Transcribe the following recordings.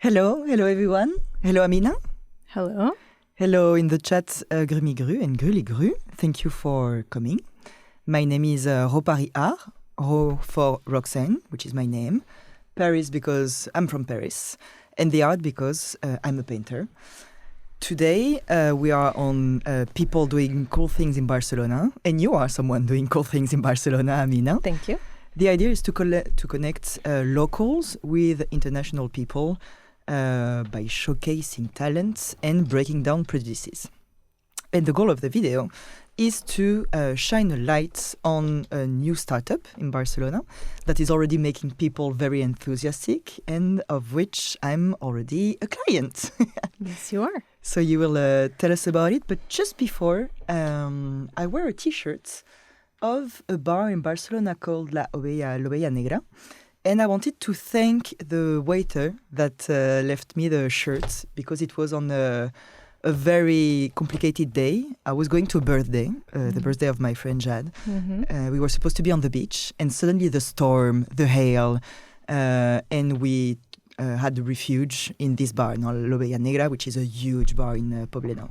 Hello everyone. Hello Amina. Hello. Hello in the chat, Grumigru and Gruligru. Thank you for coming. My name is Ropari Art, Ro for Roxane, which is my name. Paris because I'm from Paris, and the art because I'm a painter. Today we are on people doing cool things in Barcelona, and you are someone doing cool things in Barcelona, Amina. Thank you. The idea is to connect locals with international people by showcasing talents and breaking down prejudices. And the goal of the video is to shine a light on a new startup in Barcelona that is already making people very enthusiastic, and of which I'm already a client. Yes, you are. So you will tell us about it. But just before, I wear a T-shirt of a bar in Barcelona called La Ovella Negra. And I wanted to thank the waiter that left me the shirt, because it was on a very complicated day. I was going to a birthday, the birthday of my friend Jad. Mm-hmm. We were supposed to be on the beach, and suddenly the storm, the hail, and we had refuge in this bar, La Ovella Negra, which is a huge bar in Poblenou.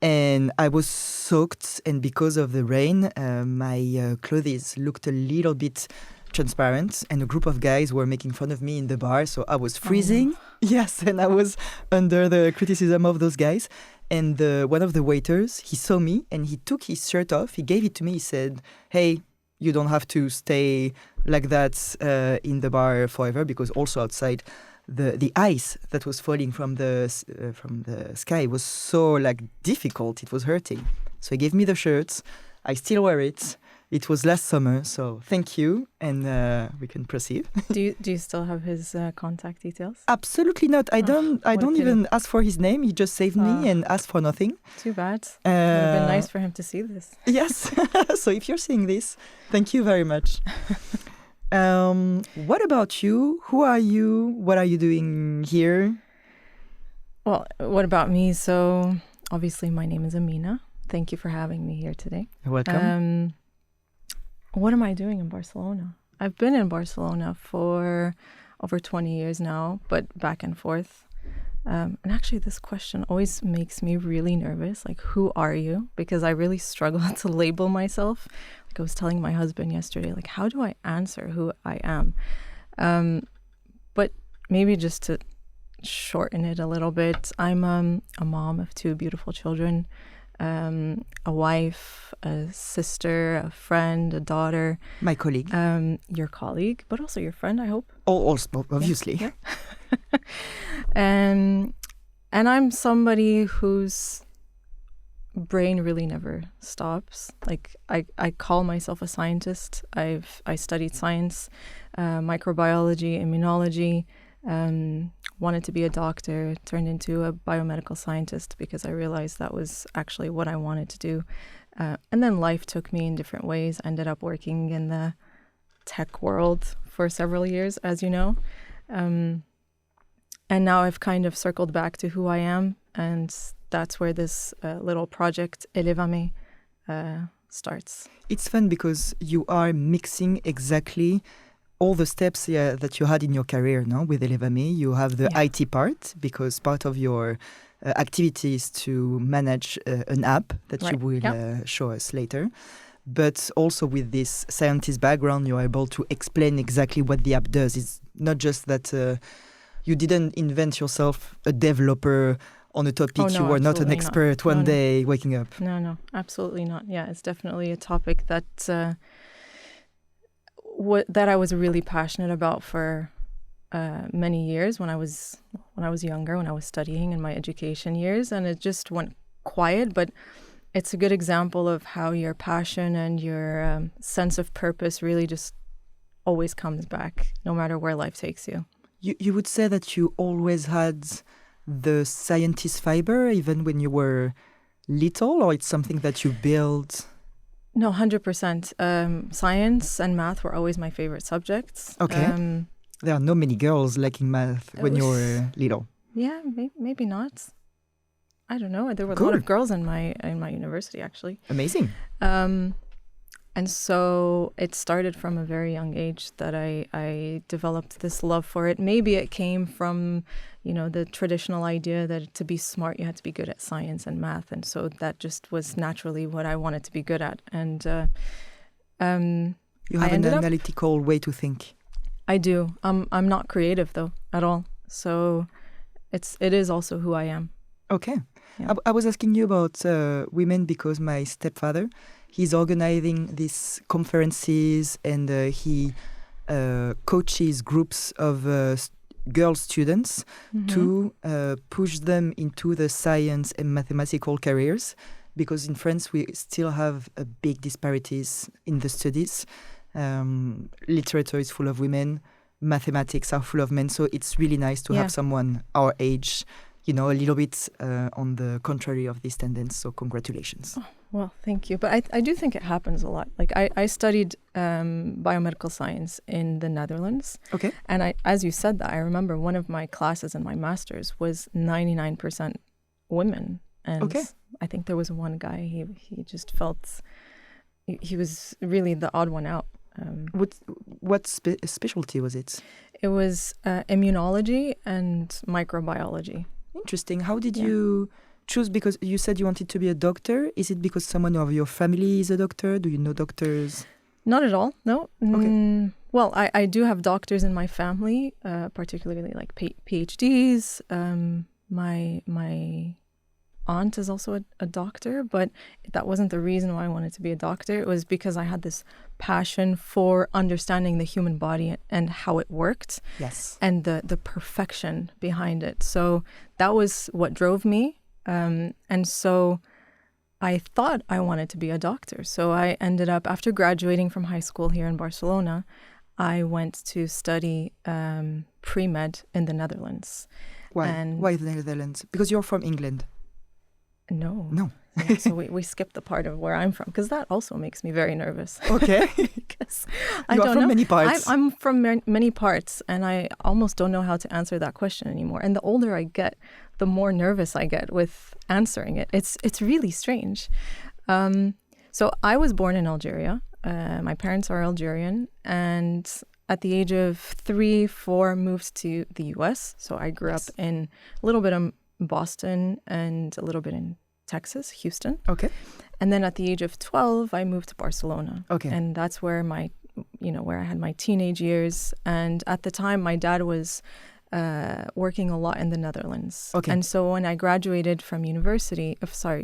And I was soaked, and because of the rain, my clothes looked a little bit transparent, and a group of guys were making fun of me in the bar, so I was freezing. Oh. Yes, and I was under the criticism of those guys. And one of the waiters, he saw me, and he took his shirt off, he gave it to me, he said, "Hey, you don't have to stay like that in the bar forever," because also outside the ice that was falling from the sky was so difficult, it was hurting. So he gave me the shirts. I still wear it. It was last summer, so thank you, and we can proceed. Do you still have his contact details? Absolutely not. I don't even ask for his name. He just saved me and asked for nothing. Too bad. It would have been nice for him to see this. Yes. So if you're seeing this, thank you very much. What about you? Who are you? What are you doing here? Well, what about me? So obviously my name is Amina. Thank you for having me here today. You're welcome. What am I doing in Barcelona? I've been in Barcelona for over 20 years now, but back and forth. And actually this question always makes me really nervous. Like, who are you? Because I really struggle to label myself. Like I was telling my husband yesterday, like, how do I answer who I am? But maybe just to shorten it a little bit, I'm a mom of two beautiful children. A wife, a sister, a friend, a daughter. My colleague. Your colleague, but also your friend, I hope. Oh, also, obviously. Yeah. And I'm somebody whose brain really never stops. Like I call myself a scientist. I studied science, microbiology, immunology. Wanted to be a doctor, turned into a biomedical scientist because I realized that was actually what I wanted to do. And then life took me in different ways. I ended up working in the tech world for several years, as you know. And now I've kind of circled back to who I am. And that's where this little project, Elevame, starts. It's fun because you are mixing exactly all the steps that you had in your career now with Elevame. You have the IT part, because part of your activity is to manage an app that you will show us later. But also with this scientist background, you are able to explain exactly what the app does. It's not just that you didn't invent yourself a developer on a topic. You were not an expert one day waking up. No, absolutely not. Yeah, it's definitely a topic that that I was really passionate about for many years when I was younger, when I was studying in my education years, and it just went quiet. But it's a good example of how your passion and your sense of purpose really just always comes back, no matter where life takes you. You would say that you always had the scientist fiber, even when you were little, or it's something that you built? No, 100%. Science and math were always my favorite subjects. Okay. There are not many girls liking math when you were little. Yeah, maybe not. I don't know. There were a lot of girls in my university, actually. Amazing. And so it started from a very young age that I developed this love for it. Maybe it came from, the traditional idea that to be smart, you had to be good at science and math. And so that just was naturally what I wanted to be good at. And you have an analytical way to think. I do. I'm not creative, though, at all. So it is also who I am. Okay. Yeah. I was asking you about women because my stepfather, he's organizing these conferences and he coaches groups of girl students to push them into the science and mathematical careers, because in France we still have big disparities in the studies. Literature is full of women, mathematics are full of men, so it's really nice to have someone our age, a little bit on the contrary of this tendency. So congratulations. Oh, well, thank you. But I do think it happens a lot. Like I studied biomedical science in the Netherlands. Okay. And as you said that, I remember one of my classes in my master's was 99% women. And I think there was one guy, he just felt he was really the odd one out. What specialty was it? It was immunology and microbiology. Interesting. How did you choose? Because you said you wanted to be a doctor. Is it because someone of your family is a doctor? Do you know doctors? Not at all. No. Okay. Well, I do have doctors in my family, particularly like PhDs. My aunt is also a doctor, but that wasn't the reason why I wanted to be a doctor. It was because I had this passion for understanding the human body and how it worked. Yes. And the perfection behind it. So that was what drove me. And so I thought I wanted to be a doctor. So I ended up, after graduating from high school here in Barcelona, I went to study pre-med in the Netherlands. Why the Netherlands? Because you're from England. No. Yeah, so we skipped the part of where I'm from, because that also makes me very nervous. Okay. Because you are from many parts. I'm from many parts, and I almost don't know how to answer that question anymore. And the older I get, the more nervous I get with answering it. It's really strange. So I was born in Algeria. My parents are Algerian, and at the age of 3, 4, moved to the U.S. So I grew up in a little bit of Boston and a little bit in Texas, Houston. Okay. And then at the age of 12, I moved to Barcelona. Okay. And that's where where I had my teenage years. And at the time, my dad was working a lot in the Netherlands. Okay. And so when I graduated from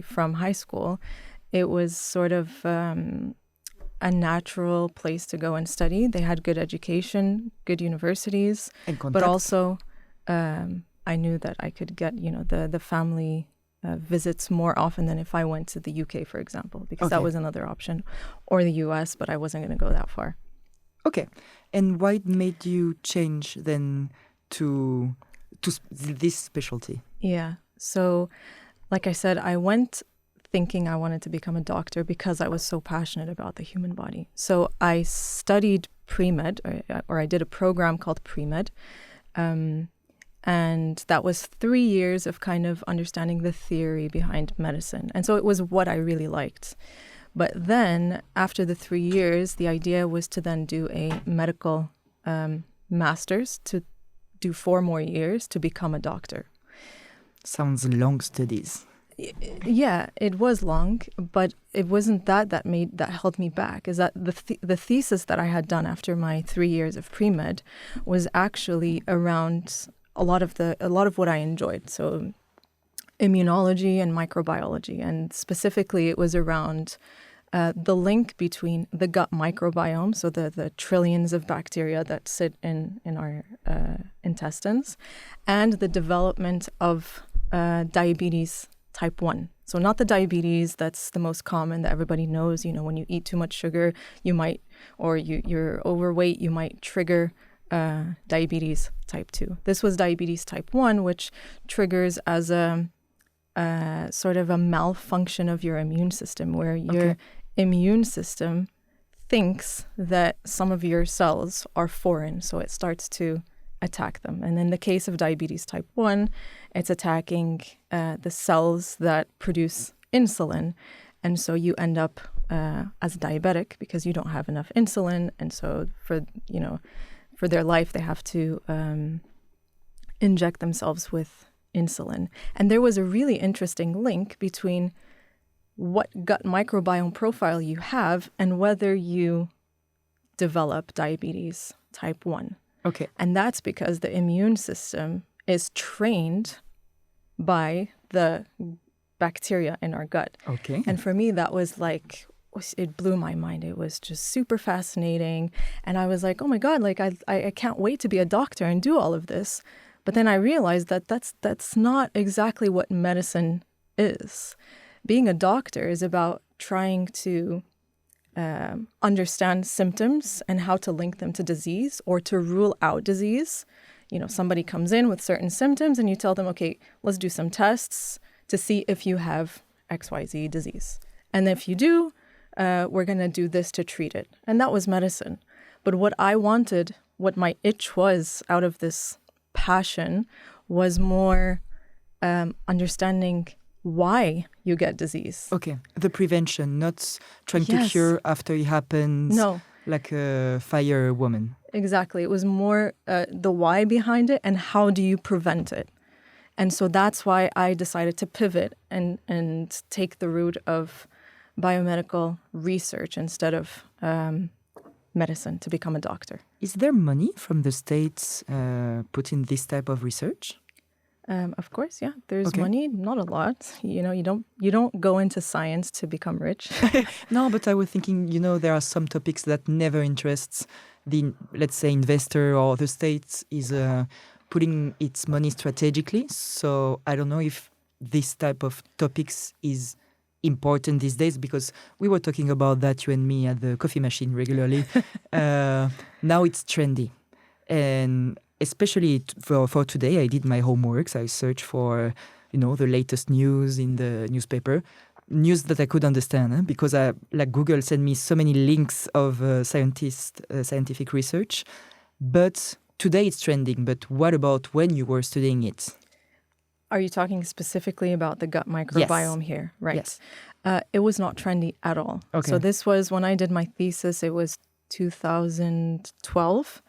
from high school, it was sort of a natural place to go and study. They had good education, good universities, but also I knew that I could get, the family visits more often than if I went to the UK, for example, because that was another option, or the US, but I wasn't going to go that far. Okay. And why made you change then to this specialty? Yeah. So, like I said, I went thinking I wanted to become a doctor because I was so passionate about the human body. So I studied pre-med, or I did a program called pre-med. And that was 3 years of kind of understanding the theory behind medicine. And so it was what I really liked. But then after the 3 years, the idea was to then do a medical master's, to do 4 more years to become a doctor. Sounds long studies. Yeah, it was long, but it wasn't that held me back. Is that the thesis that I had done after my 3 years of pre-med was actually around a lot of what I enjoyed. So immunology and microbiology, and specifically it was around the link between the gut microbiome, so the trillions of bacteria that sit in our intestines, and the development of diabetes type 1. So not the diabetes that's the most common that everybody knows. When you eat too much sugar, you might, or you're overweight, you might trigger diabetes type 2. This was diabetes type 1, which triggers as a sort of a malfunction of your immune system, where your immune system thinks that some of your cells are foreign, so it starts to attack them. And in the case of diabetes type 1, it's attacking the cells that produce insulin. And so you end up as a diabetic because you don't have enough insulin, and so for their life they have to inject themselves with insulin. And there was a really interesting link between what gut microbiome profile you have and whether you develop diabetes type 1. Okay. And that's because the immune system is trained by the bacteria in our gut. Okay. And for me, that was like, it blew my mind. It was just super fascinating. And I was like, oh my God, like I can't wait to be a doctor and do all of this. But then I realized that that's not exactly what medicine is. Being a doctor is about trying to understand symptoms and how to link them to disease or to rule out disease. You know, somebody comes in with certain symptoms and you tell them, okay, let's do some tests to see if you have XYZ disease. And if you do, we're going to do this to treat it. And that was medicine. But what I wanted, what my itch was out of this passion was more understanding why you get disease. Okay. The prevention, not trying to Yes. cure after it happens. No. Like a fire woman. Exactly. It was more the why behind it and how do you prevent it. And so that's why I decided to pivot and take the route of biomedical research instead of medicine to become a doctor. Is there money from the states put in this type of research? Of course, yeah. There's Okay. money, not a lot. You know, you don't go into science to become rich. No, but I was thinking, there are some topics that never interests the, let's say, investor or the state is putting its money strategically. So I don't know if this type of topics is important these days, because we were talking about that, you and me, at the coffee machine regularly. Now it's trendy. And especially for today, I did my homeworks. I searched for, the latest news in the newspaper, news that I could understand, because Google sent me so many links of scientific research. But today it's trending. But what about when you were studying it? Are you talking specifically about the gut microbiome here? Right. Yes. It was not trendy at all. Okay. So this was when I did my thesis. It was 2012.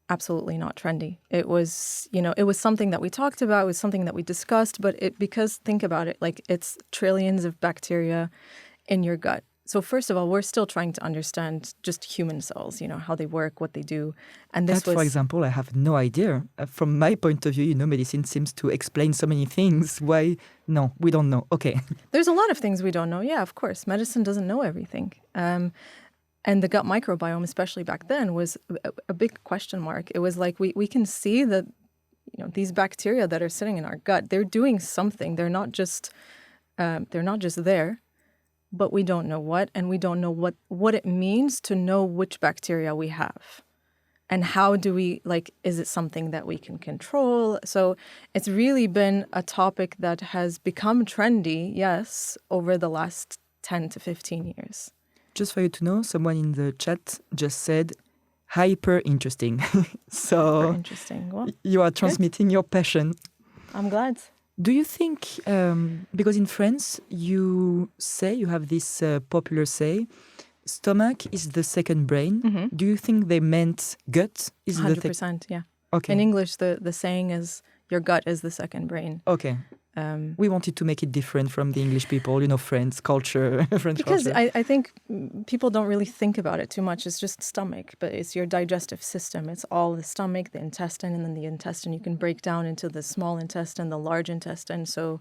Absolutely not trendy. It was, it was something that we talked about. It was something that we discussed. But because think about it, like it's trillions of bacteria in your gut. So first of all, we're still trying to understand just human cells, how they work, what they do. And this That, for example, I have no idea. From my point of view, medicine seems to explain so many things. Why? No, we don't know. Okay. There's a lot of things we don't know. Yeah, of course. Medicine doesn't know everything. And the gut microbiome, especially back then, was a big question mark. It was like we can see that, these bacteria that are sitting in our gut, they're doing something. They're not just there. But we don't know what, and we don't know what it means to know which bacteria we have. And how do we, is it something that we can control? So it's really been a topic that has become trendy, yes, over the last 10 to 15 years. Just for you to know, someone in the chat just said, hyper interesting. So Super interesting. Well, you are transmitting your passion. I'm glad. Do you think, because in France, you have this popular say, stomach is the second brain. Mm-hmm. Do you think they meant gut is 100%, yeah. Okay. In English, the saying is, your gut is the second brain. Okay. We wanted to make it different from the English people, French culture. Because I think people don't really think about it too much. It's just stomach, but it's your digestive system. It's all the stomach, the intestine, and then the intestine you can break down into the small intestine, the large intestine. So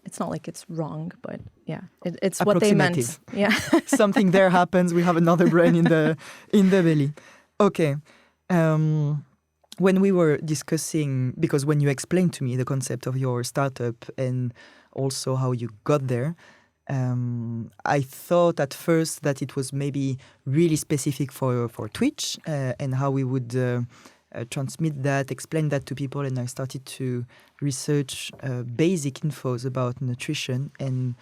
it's not like it's wrong, but yeah, it's what they meant. Yeah. Something there happens. We have another brain in the belly. Okay. When we were discussing, because when you explained to me the concept of your startup and also how you got there, I thought at first that it was maybe really specific for Twitch and how we would transmit that, explain that to people. And I started to research basic infos about nutrition. And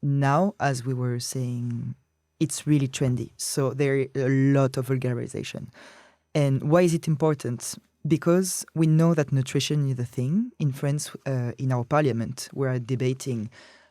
now, as we were saying, it's really trendy. So there is a lot of vulgarization. And why is it important? Because we know that nutrition is a thing. In France, in our parliament, we are debating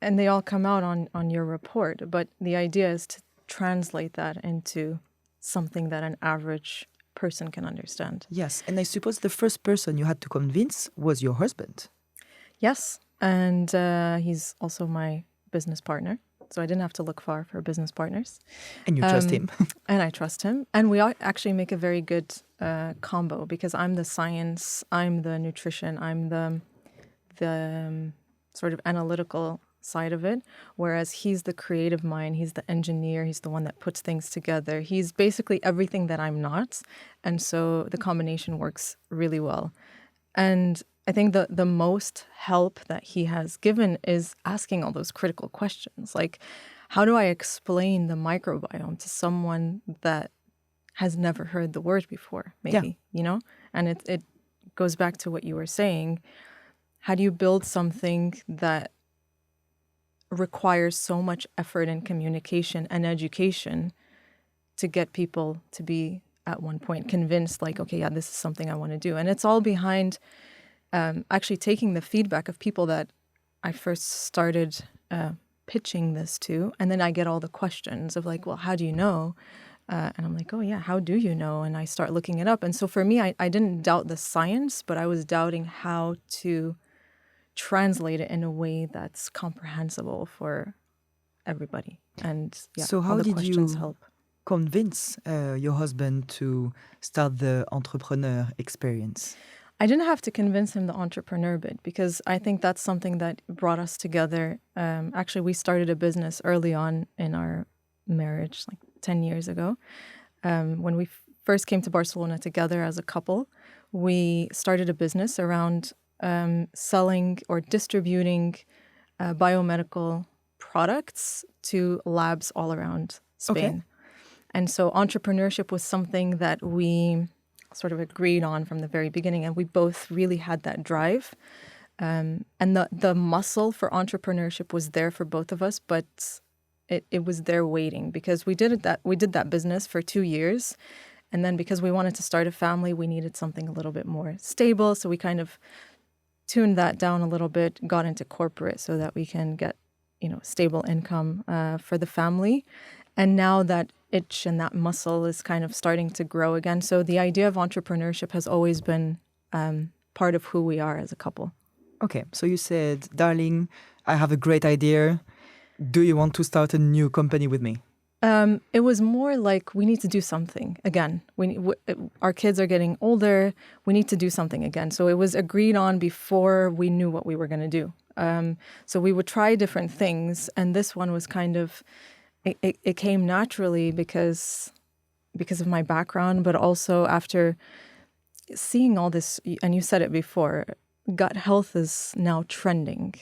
and they all come out on your report. But the idea is to translate that into something that an average person can understand. Yes, and I suppose the first person you had to convince was your husband. Yes, and he's also my business partner. So I didn't have to look far for business partners. And you trust him. And I trust him. And we actually make a very good combo because I'm the science, I'm the nutrition, I'm the sort of analytical side of it, whereas he's the creative mind, he's the engineer, he's the one that puts things together. He's basically everything that I'm not. And so the combination works really well. And I think the most help that he has given is asking all those critical questions. Like, how do I explain the microbiome to someone that has never heard the word before, maybe, you know? And it goes back to what you were saying. How do you build something that requires so much effort and communication and education to get people to be at one point convinced, like, okay, yeah, this is something I want to do. And it's all behind actually taking the feedback of people that I first started pitching this to. And then I get all the questions of like, well, how do you know? And I'm like, oh, yeah, how do you know? And I start looking it up. And so for me, I didn't doubt the science, but I was doubting how to translate it in a way that's comprehensible for everybody. And yeah, so how all the did questions you help. convince your husband to start the entrepreneur experience? I didn't have to convince him the entrepreneur bit because I think that's something that brought us together. Actually, we started a business early on in our marriage, like 10 years ago. When we first came to Barcelona together as a couple, we started a business around selling or distributing biomedical products to labs all around Spain. Okay. And so entrepreneurship was something that we sort of agreed on from the very beginning, and we both really had that drive. And the muscle for entrepreneurship was there for both of us, but it was there waiting because we did that business for 2 years. And then because we wanted to start a family, we needed something a little bit more stable. So we kind of tuned that down a little bit, got into corporate so that we can get, stable income for the family. And now that itch and that muscle is kind of starting to grow again. So the idea of entrepreneurship has always been part of who we are as a couple. Okay, so you said, darling, I have a great idea. Do you want to start a new company with me? It was more like we need to do something again. Our kids are getting older. We need to do something again. So it was agreed on before we knew what we were going to do. So we would try different things. And this one was kind of, it came naturally because of my background, but also after seeing all this, and you said it before, gut health is now trending.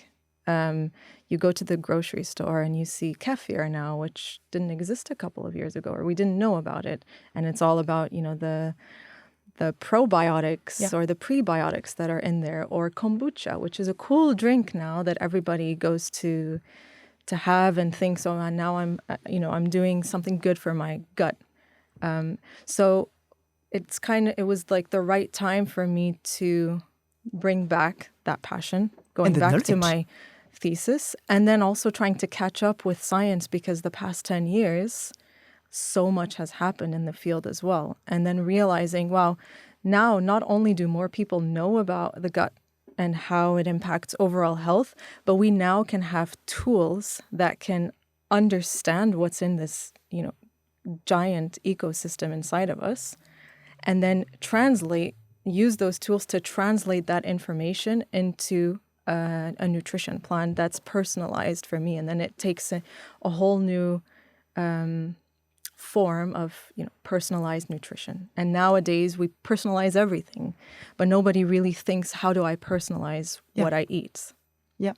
You go to the grocery store and you see kefir now, which didn't exist a couple of years ago, or we didn't know about it. And it's all about, the probiotics or the prebiotics that are in there, or kombucha, which is a cool drink now that everybody goes to have and thinks, oh, now I'm doing something good for my gut. So it was like the right time for me to bring back that passion, going back to my thesis, and then also trying to catch up with science because the past 10 years, so much has happened in the field as well. And then realizing, wow, now not only do more people know about the gut and how it impacts overall health, but we now can have tools that can understand what's in this, giant ecosystem inside of us, and then use those tools to translate that information into a nutrition plan that's personalized for me. And then it takes a whole new form of personalized nutrition. And nowadays we personalize everything, but nobody really thinks, how do I personalize what I eat? Yeah.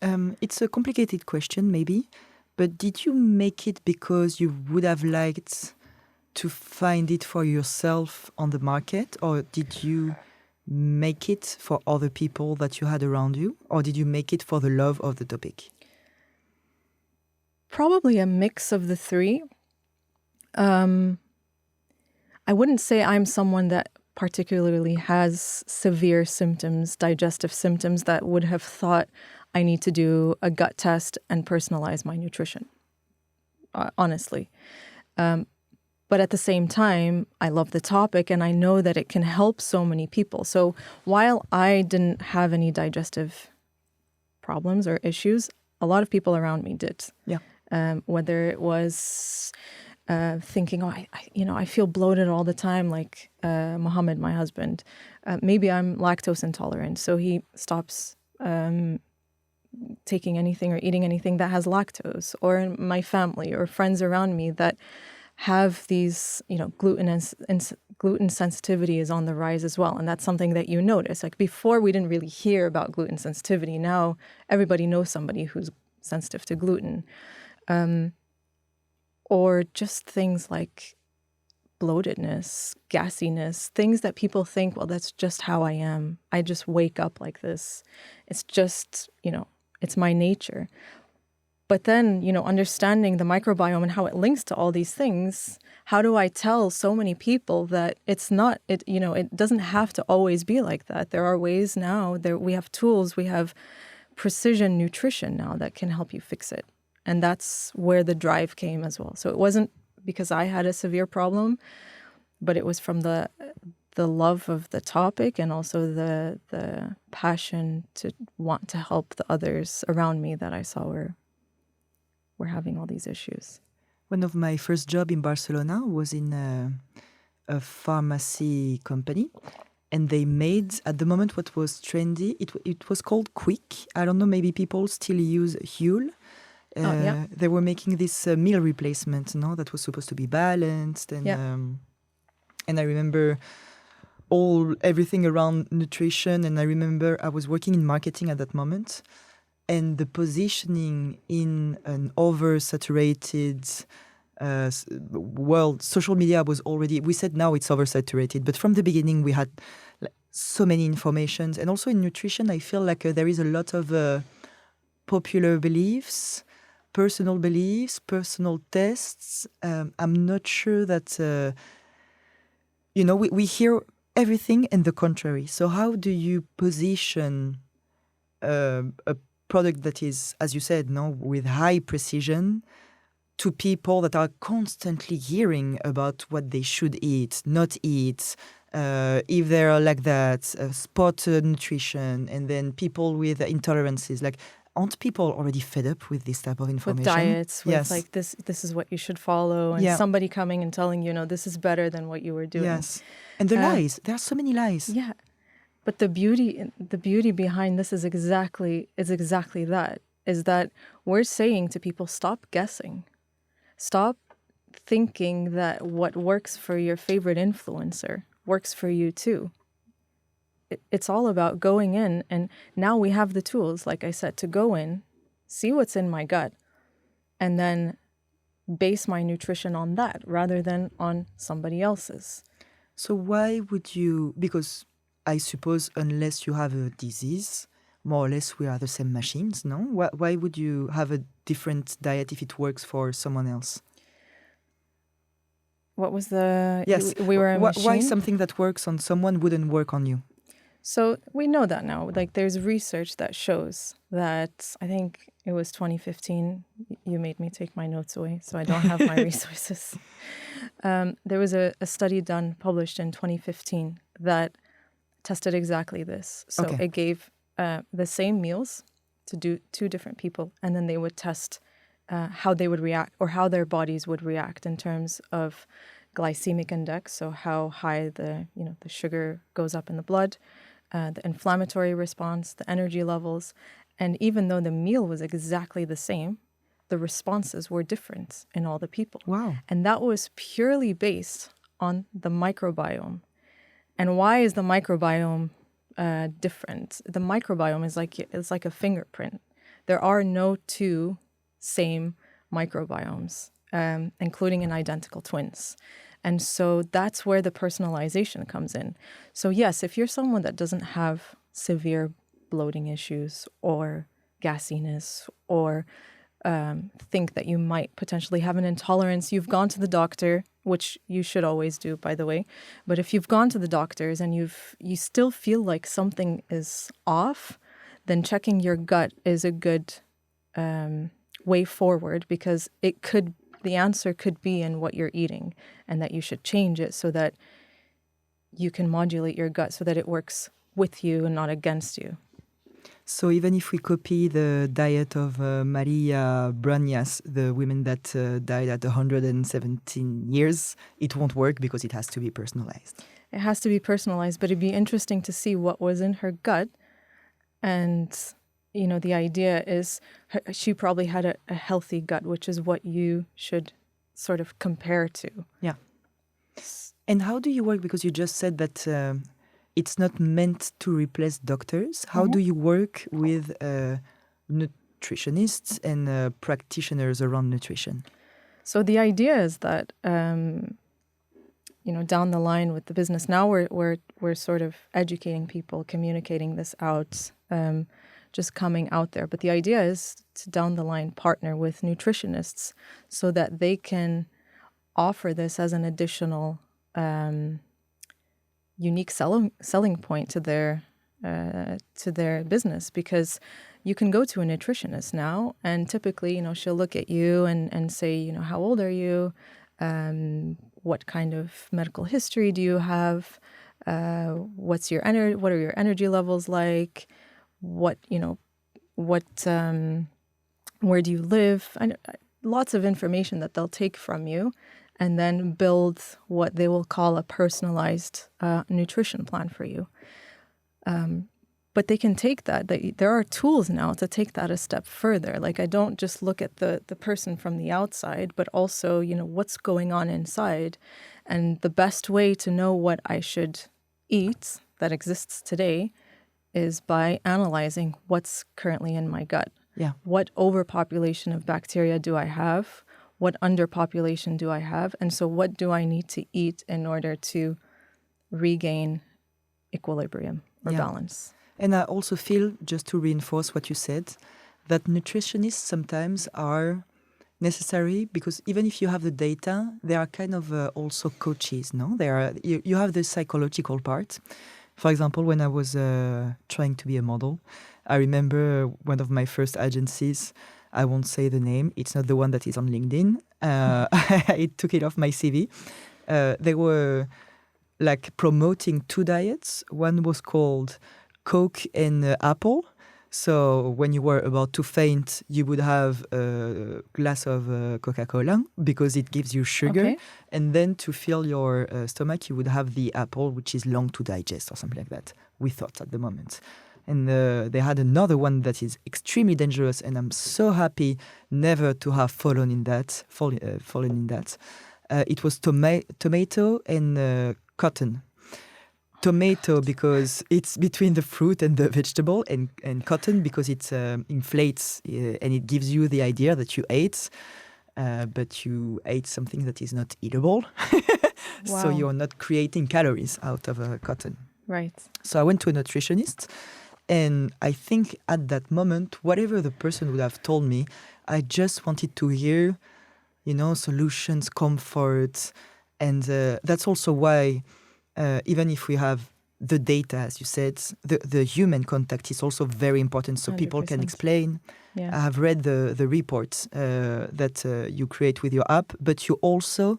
It's a complicated question maybe, but did you make it because you would have liked to find it for yourself on the market, or did you make it for other people that you had around you, or did you make it for the love of the topic? Probably a mix of the three. I wouldn't say I'm someone that particularly has severe symptoms, digestive symptoms, that would have thought I need to do a gut test and personalize my nutrition, honestly. But at the same time, I love the topic and I know that it can help so many people. So while I didn't have any digestive problems or issues, a lot of people around me did. Yeah. Whether it was thinking, I feel bloated all the time, like Mohammed, my husband. Maybe I'm lactose intolerant, so he stops taking anything or eating anything that has lactose. Or in my family or friends around me that have these, gluten sensitivity is on the rise as well. And that's something that you notice. Like before, we didn't really hear about gluten sensitivity. Now everybody knows somebody who's sensitive to gluten. Or just things like bloatedness, gassiness, things that people think, well, that's just how I am. I just wake up like this. It's just, it's my nature. But then, understanding the microbiome and how it links to all these things, how do I tell so many people that it's not, it doesn't have to always be like that. There are ways now, we have tools, we have precision nutrition now that can help you fix it. And that's where the drive came as well. So it wasn't because I had a severe problem, but it was from the love of the topic and also the passion to want to help the others around me that I saw were having all these issues. One of my first job in Barcelona was in a pharmacy company, and they made, at the moment, what was trendy. It was called Quick. I don't know, maybe people still use Huel. They were making this meal replacement, that was supposed to be balanced, and I remember everything around nutrition. And I remember I was working in marketing at that moment, and the positioning in an oversaturated world, social media was already. We said now it's oversaturated, but from the beginning we had so many informations, and also in nutrition, I feel like there is a lot of popular beliefs. Personal beliefs, personal tests. I'm not sure that, we hear everything and the contrary. So how do you position a product that is, as you said, with high precision to people that are constantly hearing about what they should eat, not eat, if they are like that, spot nutrition, and then people with intolerances, like, aren't people already fed up with this type of information? With diets, with yes. like this is what you should follow, and somebody coming and telling this is better than what you were doing. Yes, and the lies. There are so many lies. Yeah, but the beauty behind this is exactly that. Is that we're saying to people, stop guessing, stop thinking that what works for your favorite influencer works for you too. It's all about going in, and now we have the tools, like I said, to go in, see what's in my gut, and then base my nutrition on that rather than on somebody else's. So why would you, because I suppose unless you have a disease, more or less we are the same machines, no? Why would you have a different diet if it works for someone else? What was the... Yes, we were a machine? Why something that works on someone wouldn't work on you? So we know that now. Like, there's research that shows that, I think it was 2015. You made me take my notes away, so I don't have my resources. There was a study published in 2015 that tested exactly this. So It gave the same meals to two different people, and then they would test how they would react, or how their bodies would react in terms of glycemic index, so how high the sugar goes up in the blood, the inflammatory response, the energy levels. And even though the meal was exactly the same, the responses were different in all the people. Wow. And that was purely based on the microbiome. And why is the microbiome different? The microbiome is like a fingerprint. There are no two same microbiomes, including in identical twins. And so that's where the personalization comes in. So yes, if you're someone that doesn't have severe bloating issues or gassiness, or think that you might potentially have an intolerance, you've gone to the doctor, which you should always do, by the way. But if you've gone to the doctors and you still feel like something is off, then checking your gut is a good way forward, because the answer could be in what you're eating, and that you should change it so that you can modulate your gut so that it works with you and not against you. So even if we copy the diet of Maria Branyas, the women that died at 117 years, it won't work because it has to be personalized. It has to be personalized, but it'd be interesting to see what was in her gut. And, the idea is she probably had a healthy gut, which is what you should sort of compare to. Yeah. And how do you work? Because you just said that it's not meant to replace doctors. How do you work with nutritionists and practitioners around nutrition? So the idea is that, down the line with the business, now we're sort of educating people, communicating this out, just coming out there. But the idea is to, down the line, partner with nutritionists so that they can offer this as an additional unique selling point to their business. Because you can go to a nutritionist now, and typically, she'll look at you and say, how old are you? What kind of medical history do you have? What are your energy levels like? Where do you live? Lots of information that they'll take from you, and then build what they will call a personalized nutrition plan for you. But they can take that. There are tools now to take that a step further. Like, I don't just look at the person from the outside, but also, what's going on inside. And the best way to know what I should eat that exists today is by analyzing what's currently in my gut. Yeah. What overpopulation of bacteria do I have? What underpopulation do I have? And so what do I need to eat in order to regain equilibrium or balance? And I also feel, just to reinforce what you said, that nutritionists sometimes are necessary, because even if you have the data, they are kind of also coaches, no? You have the psychological part. For example, when I was trying to be a model, I remember one of my first agencies, I won't say the name, it's not the one that is on LinkedIn. I took it off my CV. They were like promoting two diets. One was called Coke and apple. So when you were about to faint, you would have a glass of Coca-Cola because it gives you sugar. Okay. And then to fill your stomach, you would have the apple, which is long to digest or something like that, we thought at the moment. And they had another one that is extremely dangerous, and I'm so happy never to have fallen in that. It was tomato and cotton. Tomato because it's between the fruit and the vegetable, and cotton because it inflates and it gives you the idea that you ate, but you ate something that is not eatable. Wow. So you're not creating calories out of cotton. Right. So I went to a nutritionist, and I think at that moment, whatever the person would have told me, I just wanted to hear, solutions, comfort. And that's also why, even if we have the data, as you said, the human contact is also very important, so 100%. people can explain. Yeah. I have read the reports that you create with your app, but you also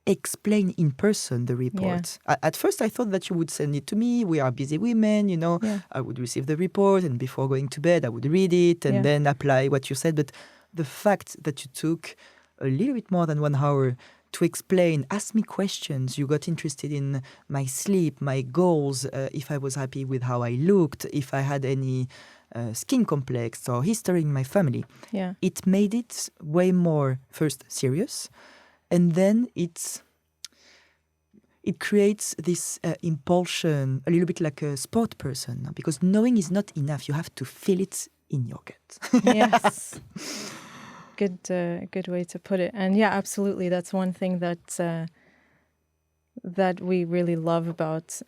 explain in person the report. Yeah. At first, I thought that you would send it to me. We are busy women, Yeah. I would receive the report, and before going to bed, I would read it and then apply what you said. But the fact that you took a little bit more than 1 hour to explain, ask me questions, you got interested in my sleep, my goals, if I was happy with how I looked, if I had any skin complex or history in my family. Yeah. It made it way more, first, serious. And then it creates this impulsion, a little bit like a sport person, because knowing is not enough. You have to feel it in your gut. Yes. Good way to put it. And yeah, absolutely. That's one thing that we really love about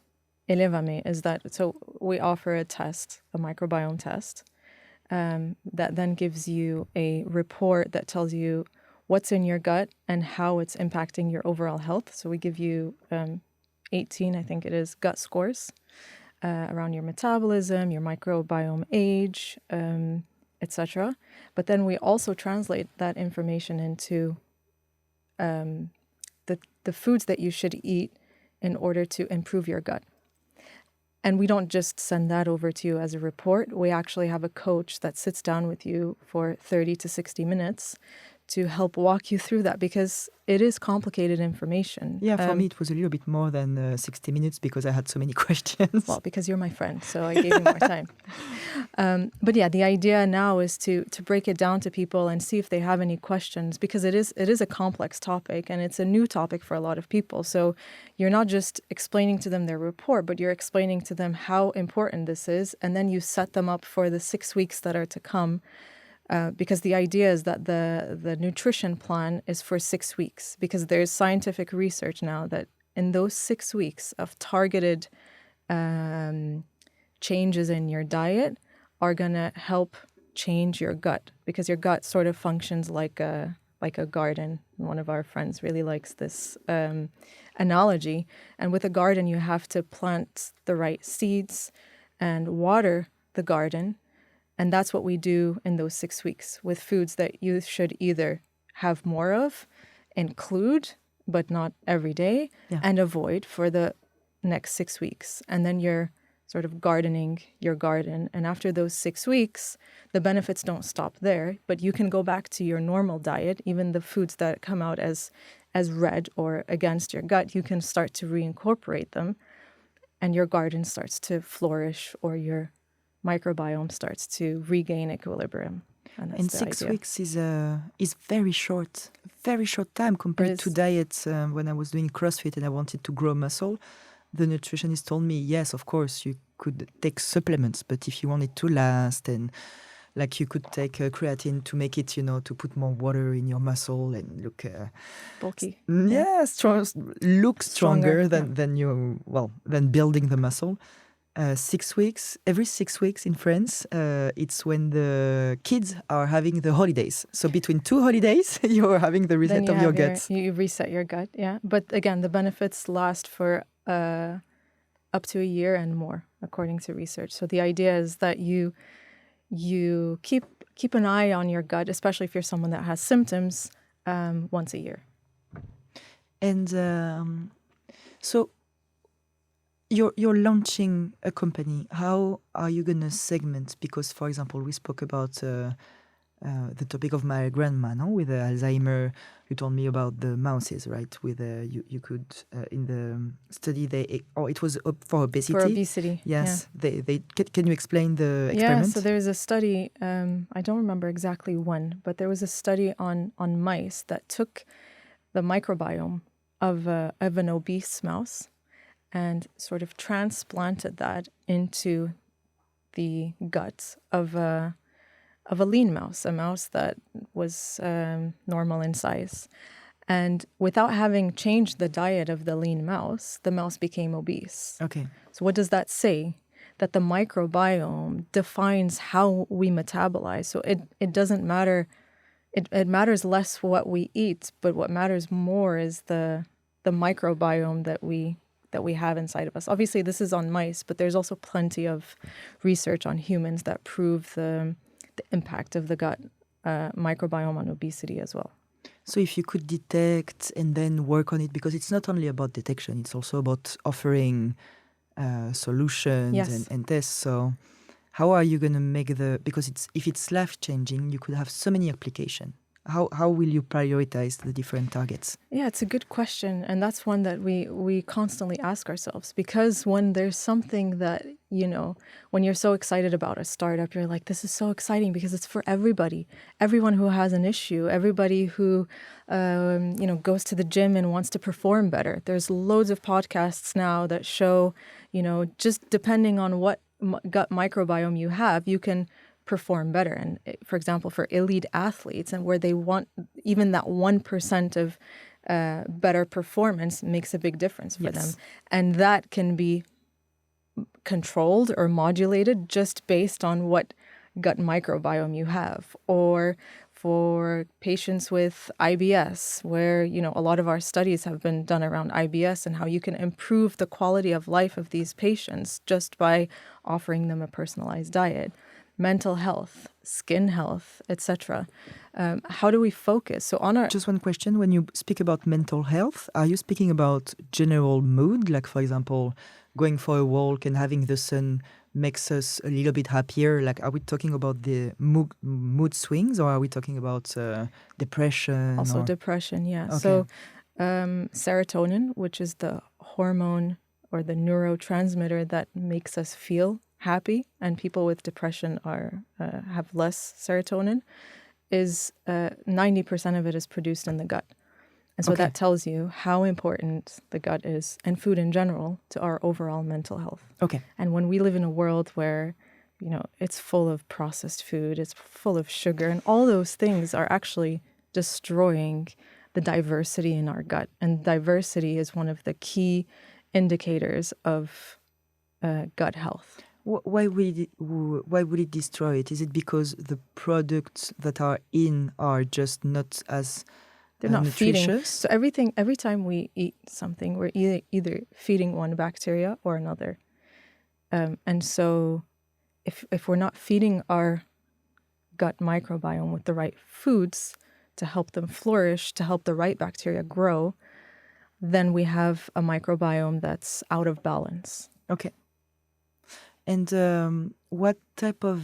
Elevame is that, so we offer a test, a microbiome test, that then gives you a report that tells you what's in your gut and how it's impacting your overall health. So we give you 18, I think it is, gut scores. around your metabolism, your microbiome age, etc. But then we also translate that information into the foods that you should eat in order to improve your gut. And we don't just send that over to you as a report. We actually have a coach that sits down with you for 30 to 60 minutes to help walk you through that, because it is complicated information. Yeah, for me it was a little bit more than 60 minutes because I had so many questions. Well, because you're my friend, so I gave you more time. But yeah, the idea now is to break it down to people and see if they have any questions, because it is a complex topic and it's a new topic for a lot of people. So you're not just explaining to them their report, but you're explaining to them how important this is, and then you set them up for the 6 weeks that are to come. Because the idea is that the nutrition plan is for 6 weeks, because there's scientific research now that in those 6 weeks of targeted changes in your diet are going to help change your gut, because your gut sort of functions like a garden. One of our friends really likes this analogy. And with a garden, you have to plant the right seeds and water the garden. And that's what we do in those 6 weeks with foods that you should either have more of, include, but not every day, and avoid for the next 6 weeks. And then you're sort of gardening your garden. And after those 6 weeks, the benefits don't stop there, but you can go back to your normal diet. Even the foods that come out as red or against your gut, you can start to reincorporate them, and your garden starts to flourish, or your microbiome starts to regain equilibrium. And 6 weeks is very short time compared to diets. When I was doing CrossFit and I wanted to grow muscle, the nutritionist told me, yes, of course, you could take supplements, but if you want it to last, and like you could take creatine to make it, to put more water in your muscle and look bulky. Look stronger than building the muscle. 6 weeks, every 6 weeks in France, it's when the kids are having the holidays. So between 2 holidays, you're having the reset of your gut. You reset your gut, yeah. But again, the benefits last for up to a year and more, according to research. So the idea is that you keep an eye on your gut, especially if you're someone that has symptoms, once a year. And so you're launching a company. How are you going to segment? Because, for example, we spoke about the topic of my grandma, no? With Alzheimer. You told me about the mouses, right? With you could in the study it was for obesity. For obesity, yes. Yeah. They can you explain the experiment? Yeah. So there's a study. I don't remember exactly when, but there was a study on mice that took the microbiome of an obese mouse and sort of transplanted that into the guts of a lean mouse, a mouse that was normal in size. And without having changed the diet of the lean mouse, the mouse became obese. Okay. So what does that say? That the microbiome defines how we metabolize. So it doesn't matter. It matters less what we eat, but what matters more is the microbiome that we have inside of us. Obviously, this is on mice, but there's also plenty of research on humans that prove the impact of the gut microbiome on obesity as well. So if you could detect and then work on it, because it's not only about detection, it's also about offering solutions. Yes. and tests. So how are you going to make because if it's life-changing, you could have so many applications. How will you prioritize the different targets? Yeah, it's a good question. And that's one that we constantly ask ourselves, because when there's something that, when you're so excited about a startup, you're like, this is so exciting because it's for everybody, everyone who has an issue, everybody who, goes to the gym and wants to perform better. There's loads of podcasts now that show, just depending on what gut microbiome you have, you can perform better. And for example, for elite athletes, and where they want even that 1% of better performance makes a big difference for them. And that can be controlled or modulated just based on what gut microbiome you have. Or for patients with IBS, where, a lot of our studies have been done around IBS and how you can improve the quality of life of these patients just by offering them a personalized diet. Mental health, skin health, etc. How do we focus? So on our Just one question. When you speak about mental health, are you speaking about general mood? Like, for example, going for a walk and having the sun makes us a little bit happier? Like, are we talking about the mood swings, or are we talking about depression? also depression, yeah. Okay. So serotonin, which is the hormone or the neurotransmitter that makes us feel happy, and people with depression have less serotonin, is 90% of it is produced in the gut. And so Okay. that tells you how important the gut is, and food in general, to our overall mental health. Okay. And when we live in a world where, it's full of processed food, it's full of sugar, and all those things are actually destroying the diversity in our gut. And diversity is one of the key indicators of gut health. Why would it destroy it? Is it because the products that are in are just not as they're not feeding? nutritious? So every time we eat something, we're either feeding one bacteria or another. And so if we're not feeding our gut microbiome with the right foods to help them flourish, to help the right bacteria grow, then we have a microbiome that's out of balance. Okay. And what type of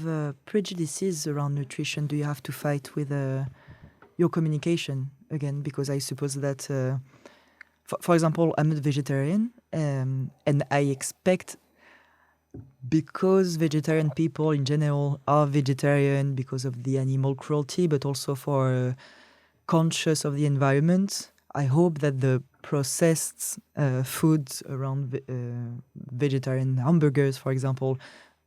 prejudices around nutrition do you have to fight with your communication? Again, because I suppose that, for example, I'm not vegetarian, and I expect, because vegetarian people in general are vegetarian because of the animal cruelty, but also for conscious of the environment, I hope that the processed foods around vegetarian hamburgers, for example,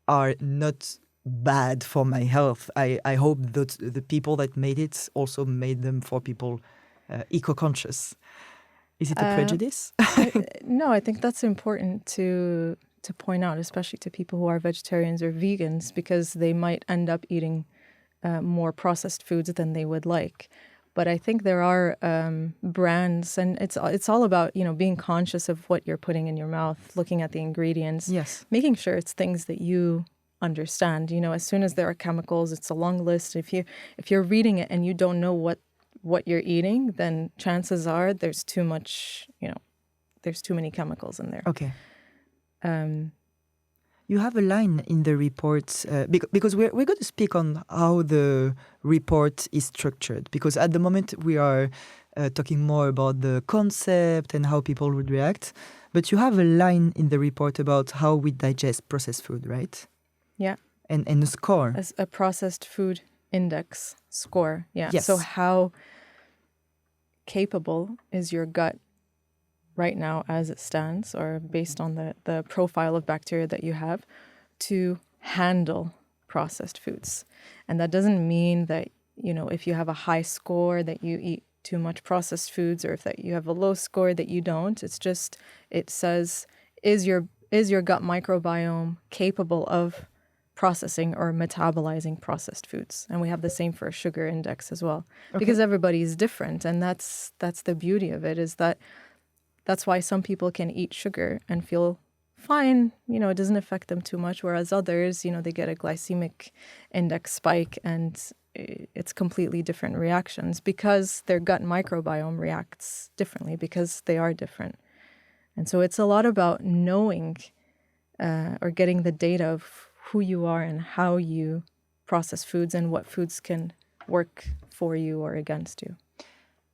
are not bad for my health. I hope that the people that made it also made them for people eco-conscious. Is it a prejudice? No, I think that's important to point out, especially to people who are vegetarians or vegans, because they might end up eating more processed foods than they would like. But I think there are brands, and it's all about, being conscious of what you're putting in your mouth, looking at the ingredients, Yes, making sure it's things that you understand. As soon as there are chemicals, it's a long list. If you're reading it and you don't know what you're eating, then chances are there's too much, there's too many chemicals in there. Okay. You have a line in the report, because we're going to speak on how the report is structured, because at the moment we are talking more about the concept and how people would react. But you have a line in the report about how we digest processed food, right? Yeah. And a score. As a processed food index score. Yeah. Yes. So how capable is your gut right now as it stands, or based on the profile of bacteria that you have, to handle processed foods? And that doesn't mean that, if you have a high score that you eat too much processed foods, or if that you have a low score that you don't. It's just, it says, is your gut microbiome capable of processing or metabolizing processed foods? And we have the same for a sugar index as well, because everybody is different. And that's the beauty of it, is that that's why some people can eat sugar and feel fine. It doesn't affect them too much, whereas others, they get a glycemic index spike, and it's completely different reactions, because their gut microbiome reacts differently, because they are different. And so it's a lot about knowing or getting the data of who you are and how you process foods, and what foods can work for you or against you.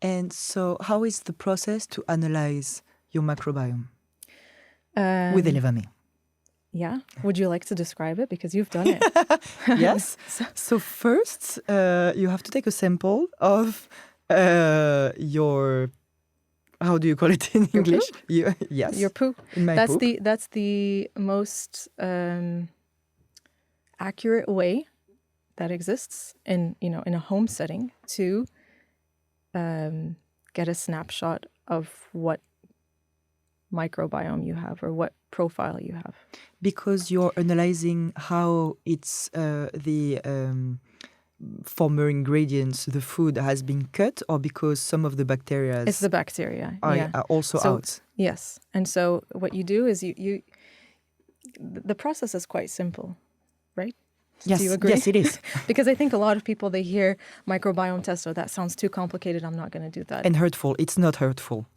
And so how is the process to analyze your microbiome with Elevame? Yeah. Would you like to describe it? Because you've done it. Yes. So first, you have to take a sample of your, how do you call it in English? Yes. Your poo. In my That's poop. that's the most accurate way that exists in a home setting to get a snapshot of what microbiome you have, or what profile you have. Because you're analyzing how it's the former ingredients, the food has been cut, or because some of the bacteria It's the bacteria. Yeah. are also out? Yes. And so what you do is the process is quite simple, right? Yes. Do you agree? Yes, it is. Because I think a lot of people, they hear microbiome test, oh, that sounds too complicated, I'm not going to do that. And hurtful. It's not hurtful.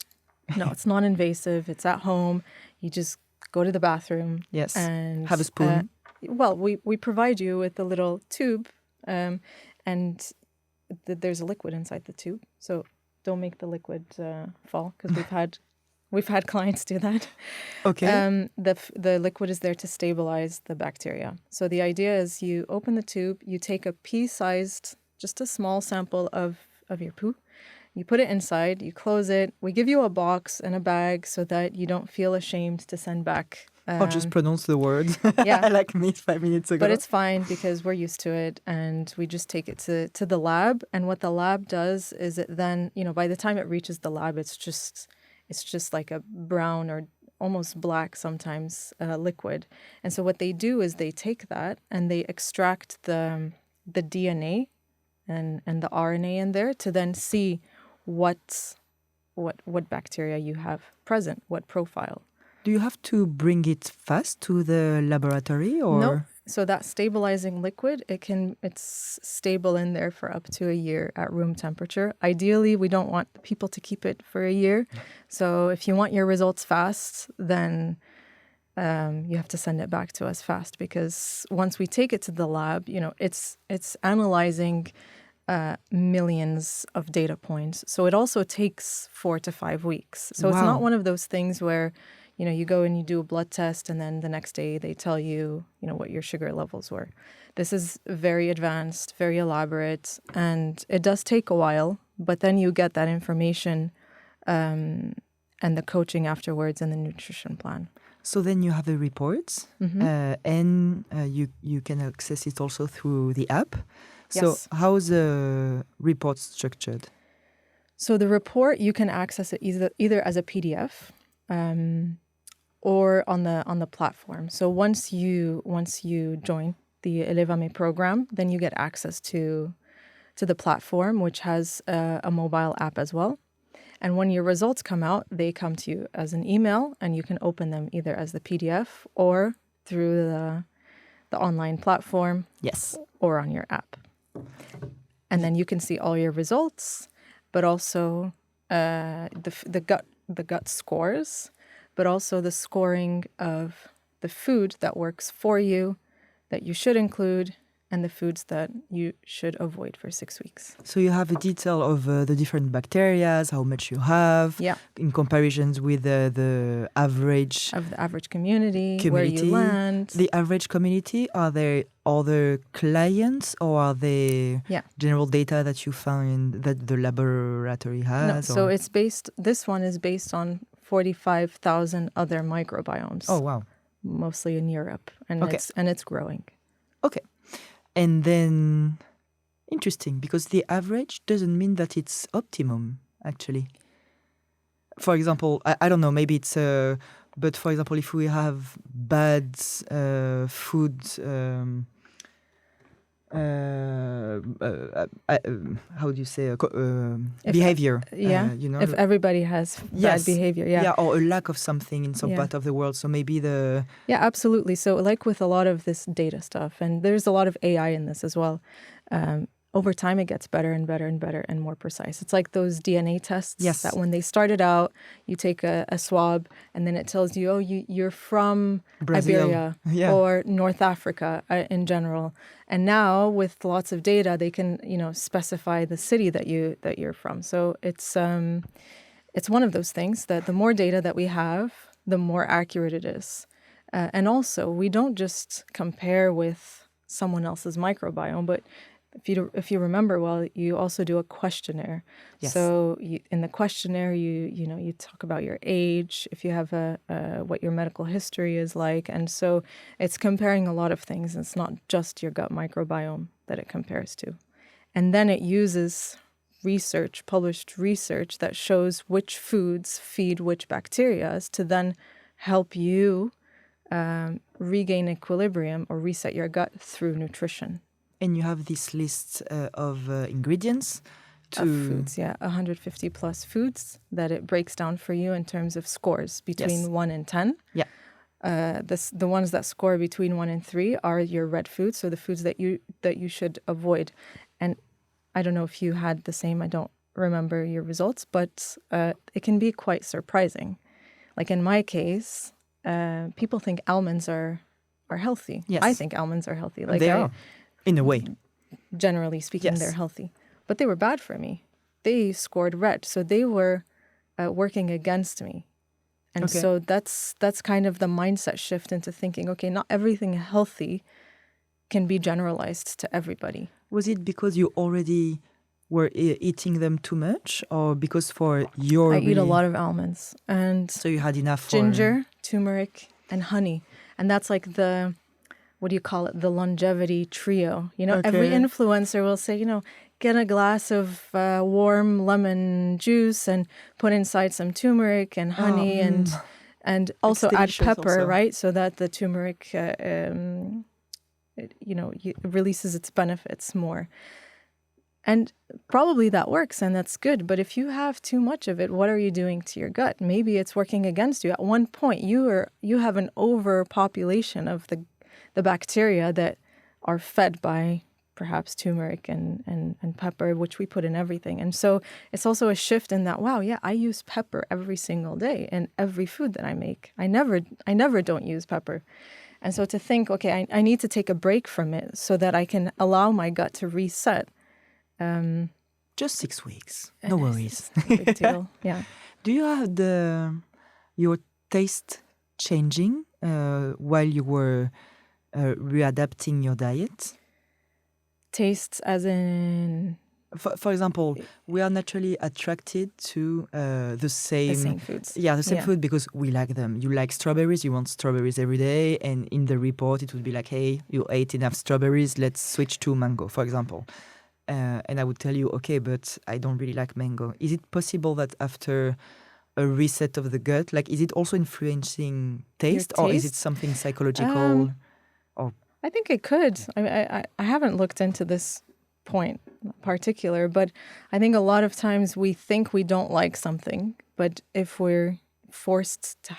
No, it's non-invasive. It's at home. You just go to the bathroom. Yes. And have a spoon. Well, we provide you with a little tube, and there's a liquid inside the tube. So don't make the liquid fall, because we've had clients do that. Okay. The liquid is there to stabilize the bacteria. So the idea is you open the tube, you take a pea-sized, just a small sample of your poo. You put it inside, you close it. We give you a box and a bag so that you don't feel ashamed to send back. Or just pronounce the word. Yeah. Like me 5 minutes ago. But it's fine because we're used to it, and we just take it to the lab. And what the lab does is it then, by the time it reaches the lab, it's just like a brown or almost black sometimes liquid. And so what they do is they take that and they extract the DNA and the RNA in there to then see what bacteria you have present, what profile. Do you have to bring it fast to the laboratory, or? No. So that stabilizing liquid, it's stable in there for up to a year at room temperature. Ideally, we don't want people to keep it for a year. So if you want your results fast, then you have to send it back to us fast, because once we take it to the lab, it's analyzing millions of data points. So it also takes 4 to 5 weeks. So It's not one of those things where, you go and you do a blood test and then the next day they tell you, what your sugar levels were. This is very advanced, very elaborate, and it does take a while, but then you get that information and the coaching afterwards and the nutrition plan. So then you have the reports, and you can access it also through the app. So Yes. how is the report structured? So the report, you can access it either as a PDF or on the platform. So once you join the Elevame program, then you get access to the platform, which has a mobile app as well. And when your results come out, they come to you as an email, and you can open them either as the PDF or through the online platform. Yes. Or on your app. And then you can see all your results, but also the gut scores, but also the scoring of the food that works for you, that you should include, and the foods that you should avoid for 6 weeks. So you have a detail of the different bacteria, how much you have, in comparisons with the average... Of the average community, where you land. The average community, are there other clients, or are they general data that you found that the laboratory has? No, so this one is based on 45,000 other microbiomes. Oh, wow. Mostly in Europe, and it's growing. Okay. And then, interesting, because the average doesn't mean that it's optimum, actually. For example, I don't know, maybe it's... but for example, if we have bad food... how do you say? Behavior. If everybody has bad behavior, or a lack of something in some part of the world. So maybe the... Yeah, absolutely. So like with a lot of this data stuff, and there's a lot of AI in this as well, over time it gets better and better and better and more precise. It's like those DNA tests that when they started out, you take a swab and then it tells you, you're from Brazil. Iberia or North Africa in general. And now with lots of data, they can, specify the city that you're from. So it's one of those things that the more data that we have, the more accurate it is. And also, we don't just compare with someone else's microbiome, but if you remember well, you also do a questionnaire. Yes. So in the questionnaire, you talk about your age, if you have what your medical history is like, and so it's comparing a lot of things. It's not just your gut microbiome that it compares to, and then it uses published research that shows which foods feed which bacteria to then help you regain equilibrium or reset your gut through nutrition. and you have this list of ingredients of foods, 150 plus foods that it breaks down for you in terms of scores between 1 and 10. Yeah. The ones that score between 1 and 3 are your red foods, so the foods that you should avoid. And I don't know if you had the same. I don't remember your results, but it can be quite surprising. Like in my case, people think almonds are healthy. Yes. I think almonds are healthy. Like they are, in a way. Generally speaking, they're healthy. But they were bad for me. They scored red, so they were working against me. And so that's kind of the mindset shift into thinking, okay, not everything healthy can be generalized to everybody. Was it because you already were eating them too much, or because for your... I eat a lot of almonds. And so you had enough ginger, turmeric, and honey. And that's like the, what do you call it? The longevity trio. You know, every influencer will say, you know, get a glass of warm lemon juice and put inside some turmeric and honey and also add pepper, also. Right? So that the turmeric, releases its benefits more. And probably that works and that's good. But if you have too much of it, what are you doing to your gut? Maybe it's working against you. At one point, you have an overpopulation of the bacteria that are fed by perhaps turmeric and pepper, which we put in everything. And so it's also a shift in that, wow, yeah, I use pepper every single day in every food that I make. I never don't use pepper. And so to think, okay, I need to take a break from it so that I can allow my gut to reset. Just 6 weeks. No worries. It's no big deal. Yeah. Do you have your taste changing while you were readapting your diet? Tastes as in... For example, we are naturally attracted to the same foods. Yeah, the same food because we like them. You like strawberries, you want strawberries every day. And in the report, it would be like, hey, you ate enough strawberries, let's switch to mango, for example. And I would tell you, okay, but I don't really like mango. Is it possible that after a reset of the gut, like, is it also influencing taste? Or is it something psychological? I think it could. I haven't looked into this point in particular, but I think a lot of times we think we don't like something, but if we're forced,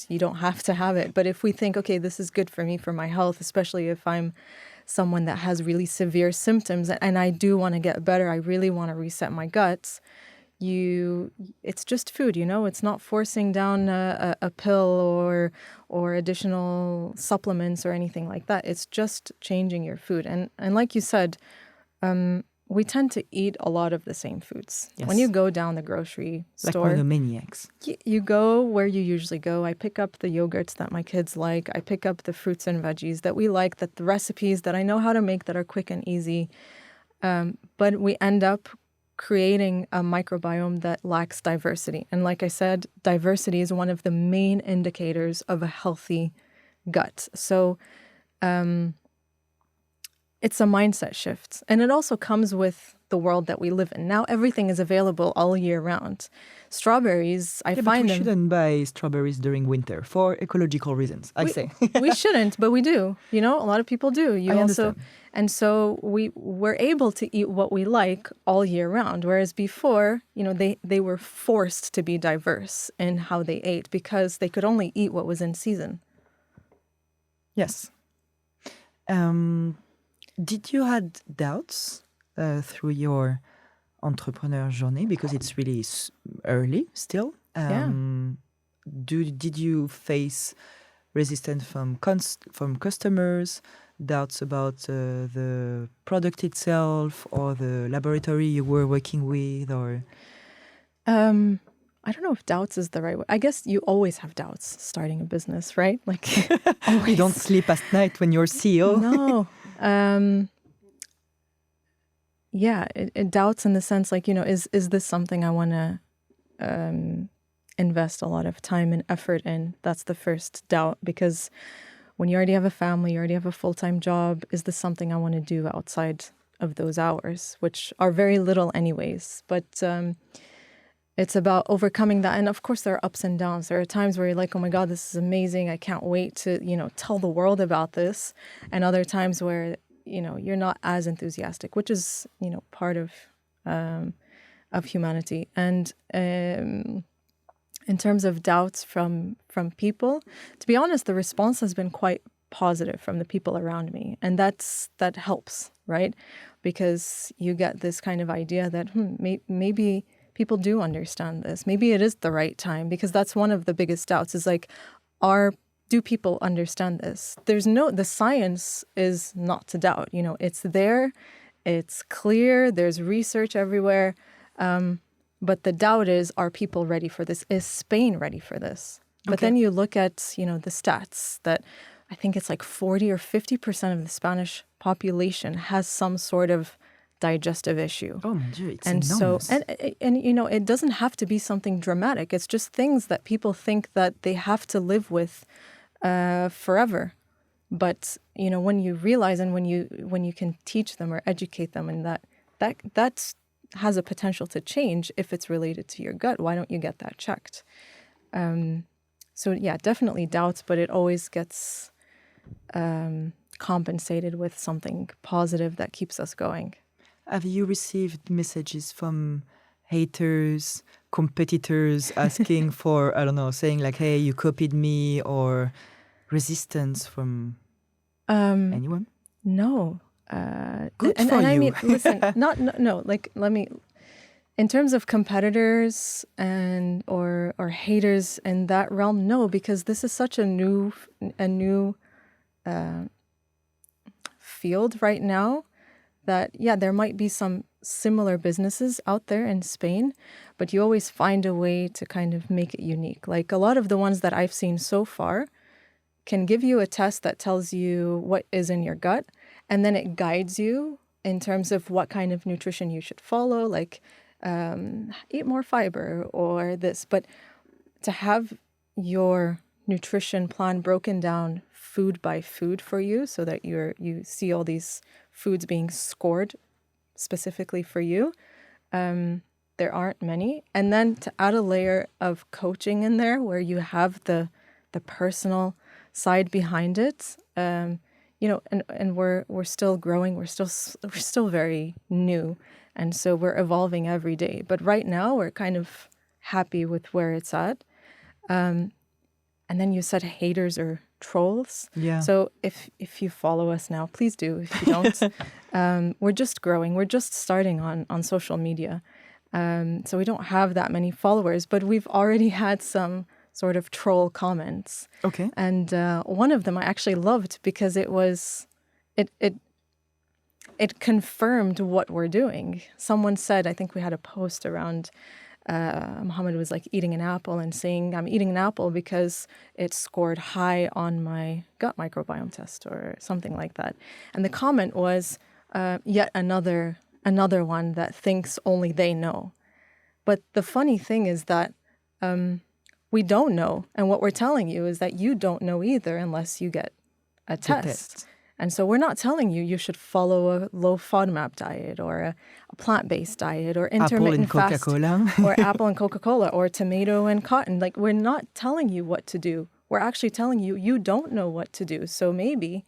you don't have to have it. But if we think, okay, this is good for me, for my health, especially if I'm someone that has really severe symptoms and I do want to get better, I really want to reset my guts, it's just food, it's not forcing down a pill or additional supplements or anything like that. It's just changing your food. And like you said, we tend to eat a lot of the same foods. Yes. When you go down the grocery store, like monomaniacs. You go where you usually go. I pick up the yogurts that my kids like. I pick up the fruits and veggies that we like, that the recipes that I know how to make that are quick and easy. But we end up creating a microbiome that lacks diversity. And like I said, diversity is one of the main indicators of a healthy gut. So it's a mindset shift. And it also comes with the world that we live in. Now everything is available all year round. Strawberries, I find them... we shouldn't buy strawberries during winter for ecological reasons, I say. We shouldn't, but we do. A lot of people do. I understand. And so we're able to eat what we like all year round. Whereas before, they were forced to be diverse in how they ate because they could only eat what was in season. Yes. Did you had doubts through your entrepreneur journey, because it's really early still? Did you face resistance from customers, doubts about the product itself or the laboratory you were working with, or? I don't know if doubts is the right word. I guess you always have doubts starting a business, right? Like you don't sleep at night when you're CEO. No. It doubts in the sense like, is this something I want to invest a lot of time and effort in? That's the first doubt, because when you already have a family, you already have a full-time job, is this something I want to do outside of those hours, which are very little anyways. But it's about overcoming that. And of course, there are ups and downs. There are times where you're like, oh my God, this is amazing. I can't wait to, tell the world about this. And other times where, you're not as enthusiastic, which is, part of humanity. And in terms of doubts from people, to be honest, the response has been quite positive from the people around me. And that helps, right? Because you get this kind of idea that maybe people do understand this. Maybe it is the right time, because that's one of the biggest doubts is like, do people understand this? The science is not to doubt, it's there, it's clear, there's research everywhere. But the doubt is, are people ready for this? Is Spain ready for this? But then you look at, the stats that I think it's like 40 or 50% of the Spanish population has some sort of digestive issue. Oh mon Dieu, it's enormous. So, it doesn't have to be something dramatic. It's just things that people think that they have to live with forever. But, when you realize and when you can teach them or educate them, and that's has a potential to change if it's related to your gut, why don't you get that checked? So yeah, definitely doubts, but it always gets compensated with something positive that keeps us going. Have you received messages from haters, competitors asking for, I don't know, saying like, hey, you copied me, or resistance from anyone? No. Good for you. I mean, listen, no. Like, let me. In terms of competitors and or haters in that realm, no, because this is such a new field right now that, yeah, there might be some similar businesses out there in Spain, but you always find a way to kind of make it unique. Like a lot of the ones that I've seen so far can give you a test that tells you what is in your gut, and then it guides you in terms of what kind of nutrition you should follow, like eat more fiber or this. But to have your nutrition plan broken down food by food for you, so that you see all these foods being scored specifically for you, there aren't many. And then to add a layer of coaching in there, where you have the personal side behind it, and we're still growing, we're still very new, and so we're evolving every day. But right now we're kind of happy with where it's at. And then you said haters or trolls. Yeah. So if you follow us now, please do. If you don't, we're just growing. We're just starting on social media. So we don't have that many followers, but we've already had some sort of troll comments. Okay. And one of them I actually loved, because it confirmed what we're doing. Someone said, I think we had a post around Mohammed was like eating an apple and saying, I'm eating an apple because it scored high on my gut microbiome test or something like that. And the comment was yet another one that thinks only they know. But the funny thing is that we don't know. And what we're telling you is that you don't know either unless you get a test. And so we're not telling you should follow a low FODMAP diet or a plant-based diet or intermittent fasting or apple and Coca-Cola or tomato and cotton. Like, we're not telling you what to do. We're actually telling you don't know what to do. So maybe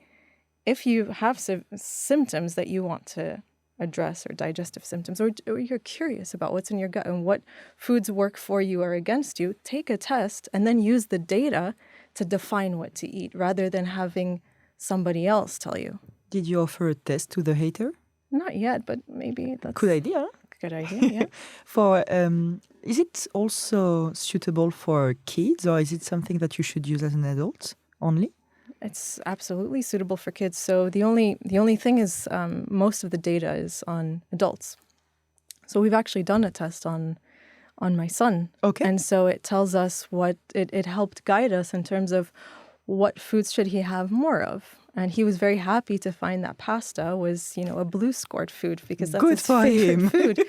if you have symptoms that you want to address, or digestive symptoms, or you're curious about what's in your gut and what foods work for you or against you, take a test and then use the data to define what to eat, rather than having somebody else tell you. Did you offer a test to the hater? Not yet, but maybe that's good idea. Good idea, yeah. Is it also suitable for kids, or is it something that you should use as an adult only? It's absolutely suitable for kids. So the only thing is, most of the data is on adults. So we've actually done a test on my son. Okay. And so it tells us what it helped guide us in terms of what foods should he have more of. And he was very happy to find that pasta was, a blue scored food, because that's his favorite food.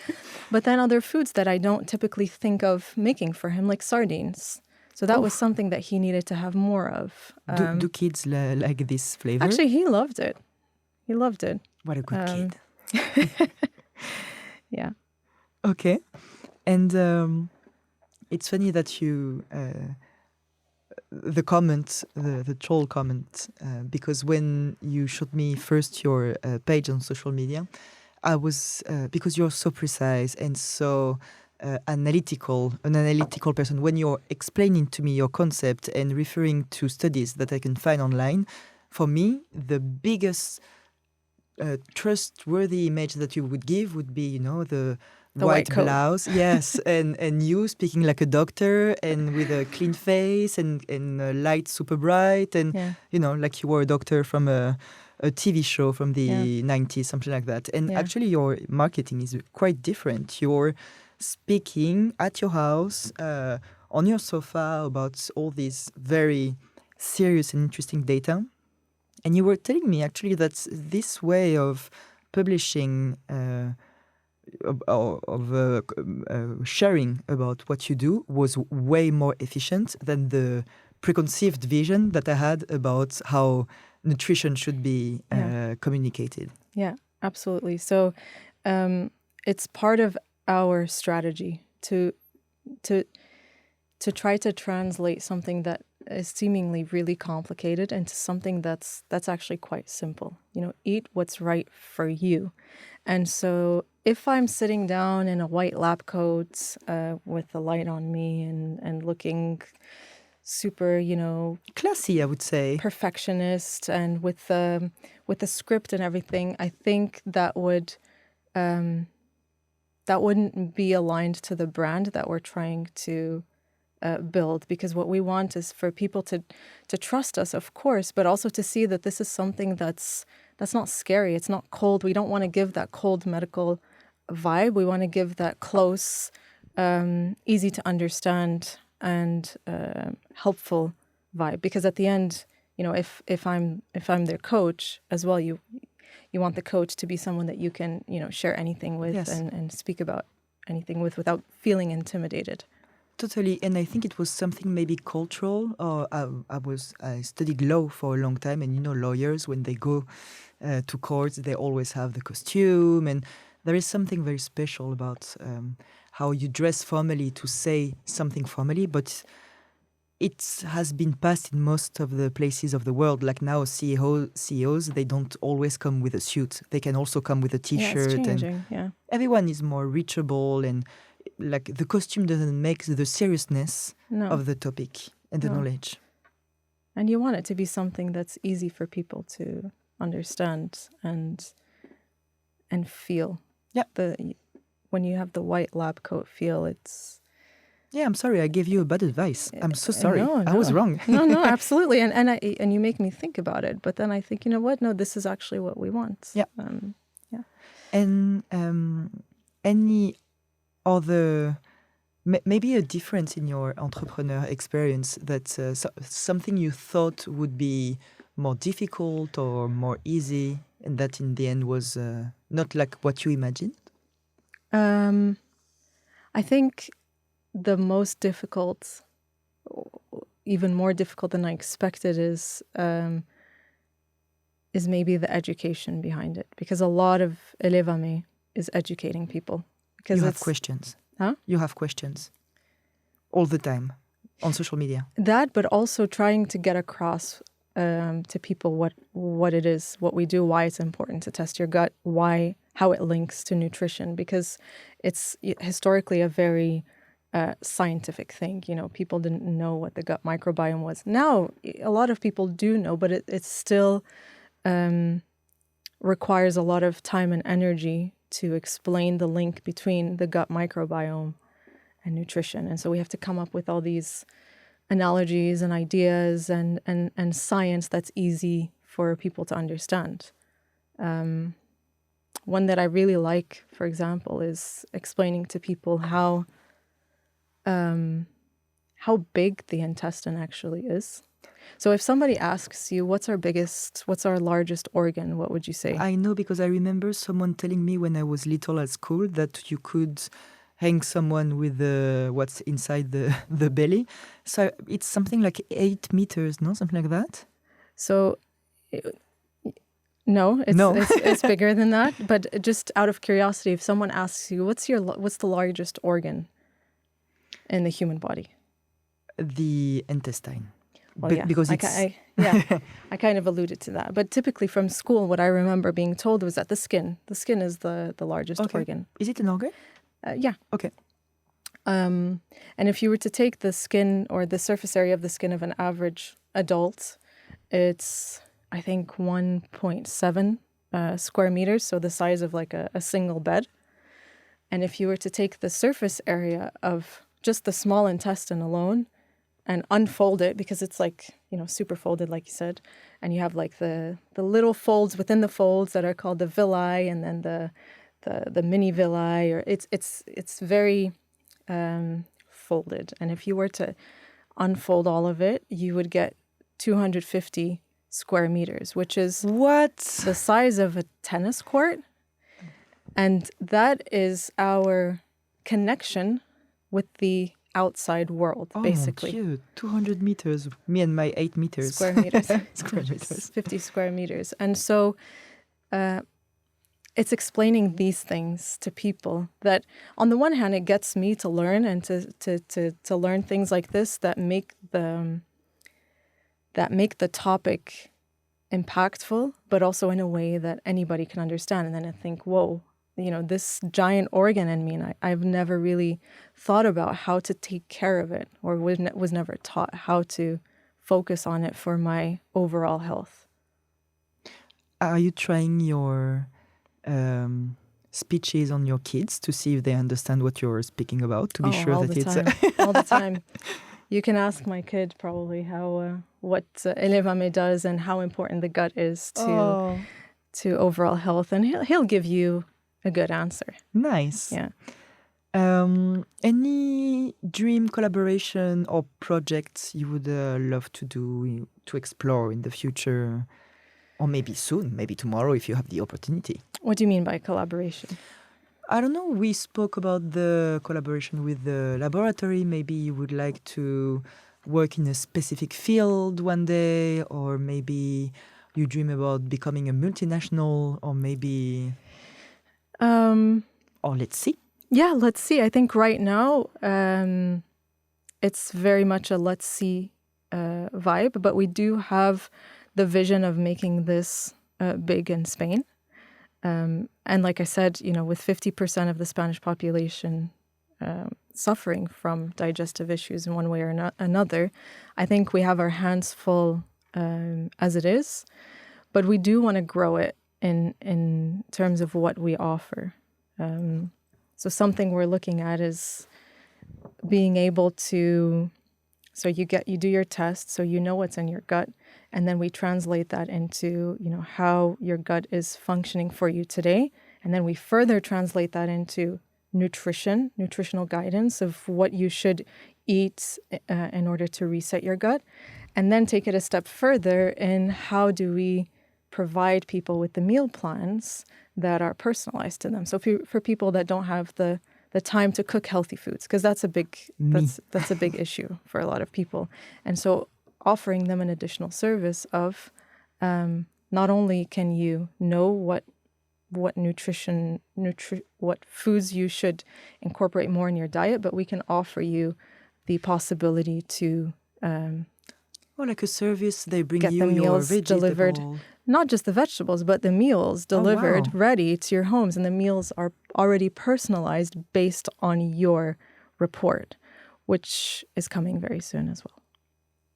But then other foods that I don't typically think of making for him, like sardines. So that was something that he needed to have more of. Do kids like this flavor? Actually, he loved it. He loved it. What a good kid. Yeah. Okay. And it's funny that you the comment, the troll comment, because when you showed me first your page on social media, I was because you're so precise and so an analytical person. When you're explaining to me your concept and referring to studies that I can find online, for me, the biggest trustworthy image that you would give would be, the white coat. blouse, yes, and you speaking like a doctor and with a clean face and light super bright and like you were a doctor from a TV show from the 90s, something like that. And actually your marketing is quite different. You're speaking at your house on your sofa about all these very serious and interesting data. And you were telling me actually that this way of publishing sharing about what you do was way more efficient than the preconceived vision that I had about how nutrition should be communicated. Yeah, absolutely. So it's part of our strategy to try to translate something that is seemingly really complicated into something that's actually quite simple. Eat what's right for you. And so if I'm sitting down in a white lab coat with the light on me and looking super, classy, I would say, perfectionist, and with the script and everything, I think that wouldn't be aligned to the brand that we're trying to build, because what we want is for people to trust us, of course, but also to see that this is something that's not scary. It's not cold. We don't want to give that cold medical vibe. We want to give that close, easy to understand and helpful vibe. Because at the end, if I'm their coach as well, you want the coach to be someone that you can share anything with and speak about anything with without feeling intimidated. Totally, and I think it was something maybe cultural. I studied law for a long time, and lawyers, when they go to courts, they always have the costume, and there is something very special about how you dress formally to say something formally, but it has been passed in most of the places of the world. Like now, CEOs, they don't always come with a suit. They can also come with a T-shirt. Yeah, it's changing, and everyone is more reachable, and like the costume doesn't make the seriousness of the topic and the knowledge. And you want it to be something that's easy for people to understand and feel. Yeah. When you have the white lab coat feel, it's... Yeah, I'm sorry, I gave you a bad advice. I'm so sorry. No. I was wrong. No, absolutely. And you make me think about it. But then I think, you know what? No, this is actually what we want. Yeah. And any other, maybe a difference in your entrepreneur experience that something you thought would be more difficult or more easy, and that in the end was not like what you imagined? I think the most difficult, even more difficult than I expected, is maybe the education behind it. Because a lot of Elevame is educating people. Because you have questions. Huh? You have questions all the time on social media. That, but also trying to get across to people what it is, what we do, why it's important to test your gut, how it links to nutrition, because it's historically a very scientific thing. People didn't know what the gut microbiome was. Now, a lot of people do know, but it still requires a lot of time and energy to explain the link between the gut microbiome and nutrition. And so we have to come up with all these analogies and ideas and science that's easy for people to understand. One that I really like, for example, is explaining to people how big the intestine actually is. So if somebody asks you, what's our largest organ, what would you say? I know, because I remember someone telling me when I was little at school that you could hang someone with what's inside the belly. So it's something like 8 meters, no? Something like that? So, no, it's bigger than that. But just out of curiosity, if someone asks you, what's the largest organ in the human body? The intestine. Well, yeah, Because it's... I kind of alluded to that. But typically from school, what I remember being told was that the skin is the largest organ. Is it an organ? Yeah. Okay. And if you were to take the skin or the surface area of the skin of an average adult, it's, I think, 1.7 square meters, so the size of like a single bed. And if you were to take the surface area of just the small intestine alone and unfold it, because it's like, super folded, like you said, and you have like the little folds within the folds that are called the villi, and then the mini villi, or it's very folded. And if you were to unfold all of it, you would get 250 square meters, which is the size of a tennis court. And that is our connection with the outside world, basically. Mon Dieu, 200 meters, me and my 8 meters. Square meters. Square meters. 50 square meters. And so it's explaining these things to people that, on the one hand, it gets me to learn and to learn things like this that make the topic impactful, but also in a way that anybody can understand. And then I think, whoa, this giant organ in me, and I've never really thought about how to take care of it, or was never taught how to focus on it for my overall health. Are you trying your speeches on your kids to see if they understand what you're speaking about, to be sure that it's... all the time. You can ask my kid probably how what Elevame does and how important the gut is to overall health, and he'll give you a good answer. Nice. Yeah. Any dream collaboration or projects you would love to do, to explore in the future? Or maybe soon, maybe tomorrow if you have the opportunity. What do you mean by collaboration? I don't know. We spoke about the collaboration with the laboratory. Maybe you would like to work in a specific field one day, or maybe you dream about becoming a multinational, or maybe... or let's see. Yeah, let's see. I think right now it's very much a let's see vibe, but we do have the vision of making this big in Spain. And like I said, with 50% of the Spanish population suffering from digestive issues in one way or another, I think we have our hands full as it is. But we do want to grow it in terms of what we offer. So something we're looking at is being able to... So you do your test, so you know what's in your gut, and then we translate that into, how your gut is functioning for you today, and then we further translate that into nutritional guidance of what you should eat in order to reset your gut, and then take it a step further in how do we provide people with the meal plans that are personalized to them. So for people that don't have the time to cook healthy foods, because that's a big issue for a lot of people. And so offering them an additional service of not only can you know what what foods you should incorporate more in your diet, but we can offer you the possibility to like a service, they bring get you the meals your delivered. Not just the vegetables, but the meals delivered ready to your homes. And the meals are already personalized based on your report, which is coming very soon as well.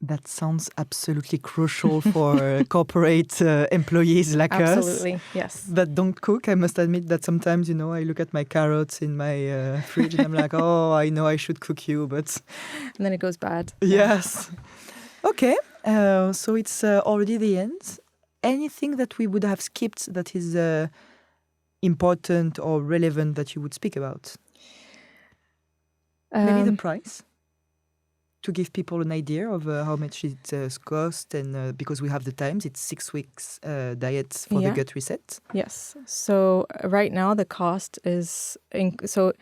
That sounds absolutely crucial for corporate employees like us. Absolutely, yes. That don't cook. I must admit that sometimes, I look at my carrots in my fridge and I'm like, I know I should cook you, but... And then it goes bad. Yes. Okay, so it's already the end. Anything that we would have skipped that is important or relevant that you would speak about? Maybe the price, to give people an idea of how much it costs, and because we have the times, it's 6 weeks diet for the gut reset. Yes. So right now the cost is, so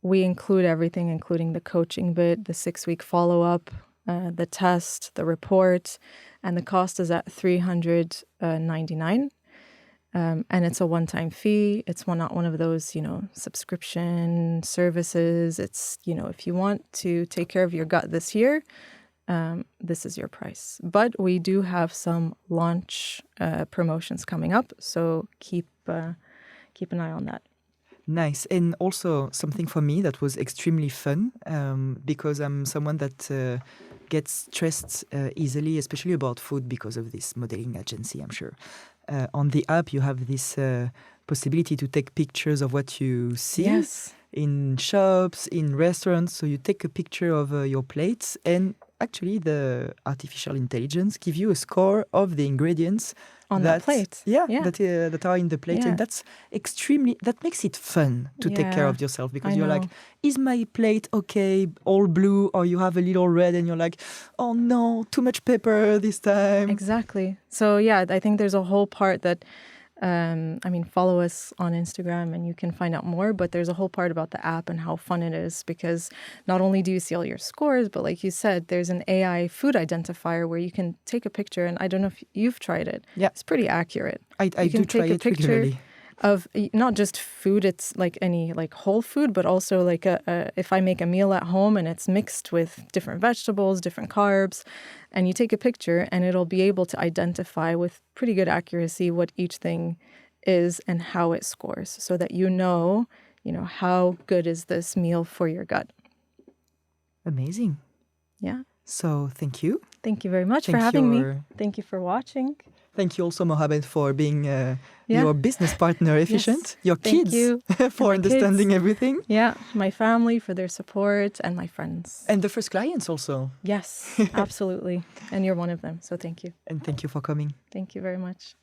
we include everything, including the coaching bit, the 6-week follow-up, the test, the report, and the cost is at $399. And it's a one-time fee. It's not one of those, subscription services. It's, if you want to take care of your gut this year, this is your price. But we do have some launch promotions coming up, so keep an eye on that. Nice. And also something for me that was extremely fun, because I'm someone that gets stressed easily, especially about food, because of this modeling agency, I'm sure. On the app, you have this possibility to take pictures of what you see. Yes. In shops, in restaurants. So you take a picture of your plates, and actually the artificial intelligence give you a score of the ingredients on that plate. That are in the plate. Yeah. And that makes it fun to take care of yourself, because you're like, is my plate okay, all blue, or you have a little red and you're like, oh no, too much pepper this time. Exactly. So yeah, I think there's a whole part that follow us on Instagram and you can find out more, but there's a whole part about the app and how fun it is, because not only do you see all your scores, but like you said, there's an AI food identifier where you can take a picture, and I don't know if you've tried it. Yeah. It's pretty accurate. I do try it regularly. Of not just food, it's like any like whole food, but also like if I make a meal at home and it's mixed with different vegetables, different carbs, and you take a picture and it'll be able to identify with pretty good accuracy what each thing is and how it scores, so that you know how good is this meal for your gut. Amazing. Yeah. So thank you. Thank you very much for having me. Thank you for watching. Thank you also, Mohamed, for being your business partner, Efficient. Yes. Your kids, for understanding everything. Yeah, my family for their support, and my friends. And the first clients also. Yes, absolutely. And you're one of them, so thank you. And thank you for coming. Thank you very much.